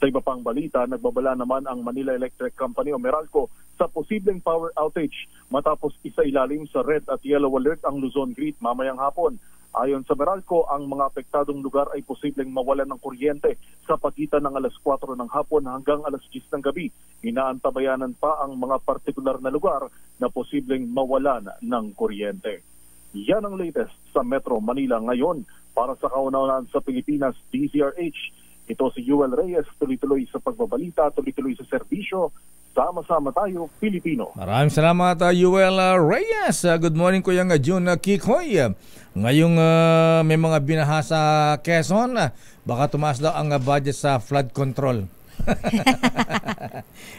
H: Sa iba pang balita, nagbabala naman ang Manila Electric Company o Meralco sa posibleng power outage matapos isailalim sa red at yellow alert ang Luzon Grid mamayang hapon. Ayon sa Meralco, ang mga apektadong lugar ay posibleng mawalan ng kuryente sa pagitan ng alas 4 ng hapon hanggang alas 10 ng gabi. Inaantabayanan pa ang mga partikular na lugar na posibleng mawalan ng kuryente. Yan ang latest sa Metro Manila ngayon. Para sa kauna-unahan sa Pilipinas, DZRH. Ito si Yuel Reyes, tuloy-tuloy sa pagbabalita, tuloy-tuloy sa serbisyo. Sama-sama tayo, Pilipino.
F: Maraming salamat, Yuel Reyes. Good morning, Kuya June Kikoy. Ngayong may mga binaha sa Quezon, baka tumaas daw ang budget sa flood control.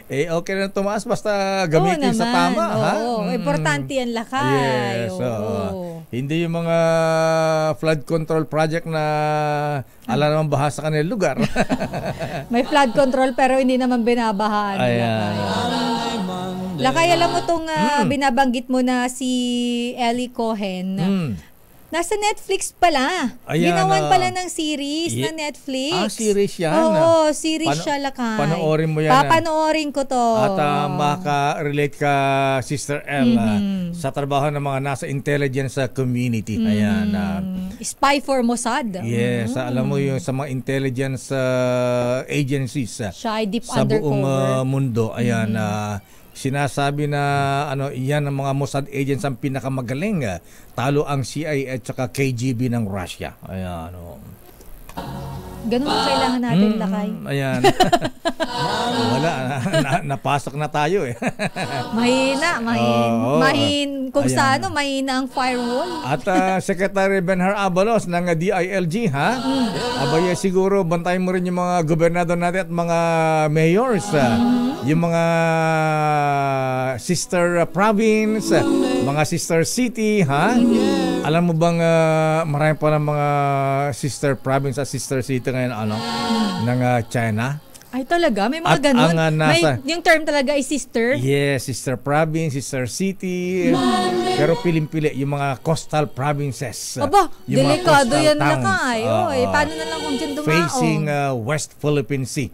F: Okay na tumaas basta gamitin sa tama.
A: Importante yan, Lakay.
F: Yes, hindi yung mga flood control project na ala naman baha sa kanilang lugar.
A: May flood control pero hindi naman binabahaan. Lakay, alam mo itong binabanggit mo na si Ellie Cohen. Nasa Netflix pala. Ginawan pala ng series na Netflix.
F: Series yan.
A: Oo, series siya, Lakay.
F: Panoorin mo yan.
A: Papanoorin ko to.
F: At maka-relate ka, Sister L, sa trabaho ng mga nasa intelligence community. Ayan.
A: Spy for Mossad.
F: Yes, alam mo yung sa mga intelligence agencies
A: siya ay deep
F: sa
A: undercover
F: buong mundo. Ayan, sinasabi na iyan ang mga Mossad agents ang pinakamagaling. Talo ang CIA at saka KGB ng Russia. Ayan.
A: Ganun ang kailangan natin, Lakay.
F: Ayan. Wala, napasok na tayo eh.
A: Mahina. Kung sa mahina ang firewall.
F: At Secretary Benhar Abalos ng DILG, ha? Abaya siguro, bantayan mo rin yung mga gobernador natin at mga mayors. Yung mga sister province, mga sister city, ha? Alam mo bang marami pa ng mga sister province at sister city ngayon ng China?
A: Ay talaga? May mga ganun? Yung term talaga ay sister?
F: Yes, sister province, sister city. Pero piling-pili yung mga coastal provinces.
A: Aba, delikado yan na kay. Paano na lang kung dyan dumaon?
F: Facing West Philippine Sea.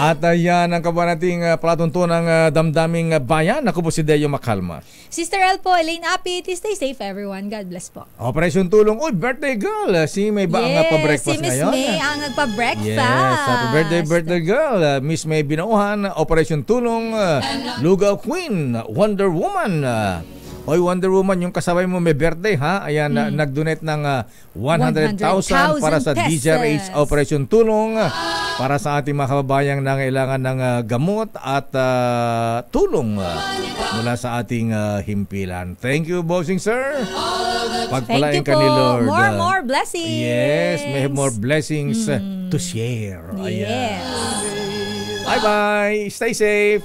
F: At yan ang kabanating palatuntunang damdaming bayan. Ako po si Deo Macalma.
A: Sister El po, Elaine Apit. Stay safe everyone. God bless po.
F: Operation Tulong. Birthday girl. Si May ba ang pa-breakfast ngayon?
A: Si Miss May ang nagpa-breakfast.
F: Yes, happy birthday girl. Miss May Binauhan, Operation Tulong, Lugaw Queen, Wonder Woman. Oy, Wonder Woman, yung kasabay mo may birthday, ha? Ayan, nag-donate ng 100,000 para sa DZRH Operation Tulong para sa ating mga kababayang nangailangan ng gamot at tulong mula sa ating himpilan. Thank you, bossing sir. Pagpalain ka ni Lord.
A: More blessings.
F: Yes, may more blessings to share. Ayan.
A: Yes.
F: Bye-bye. Stay safe.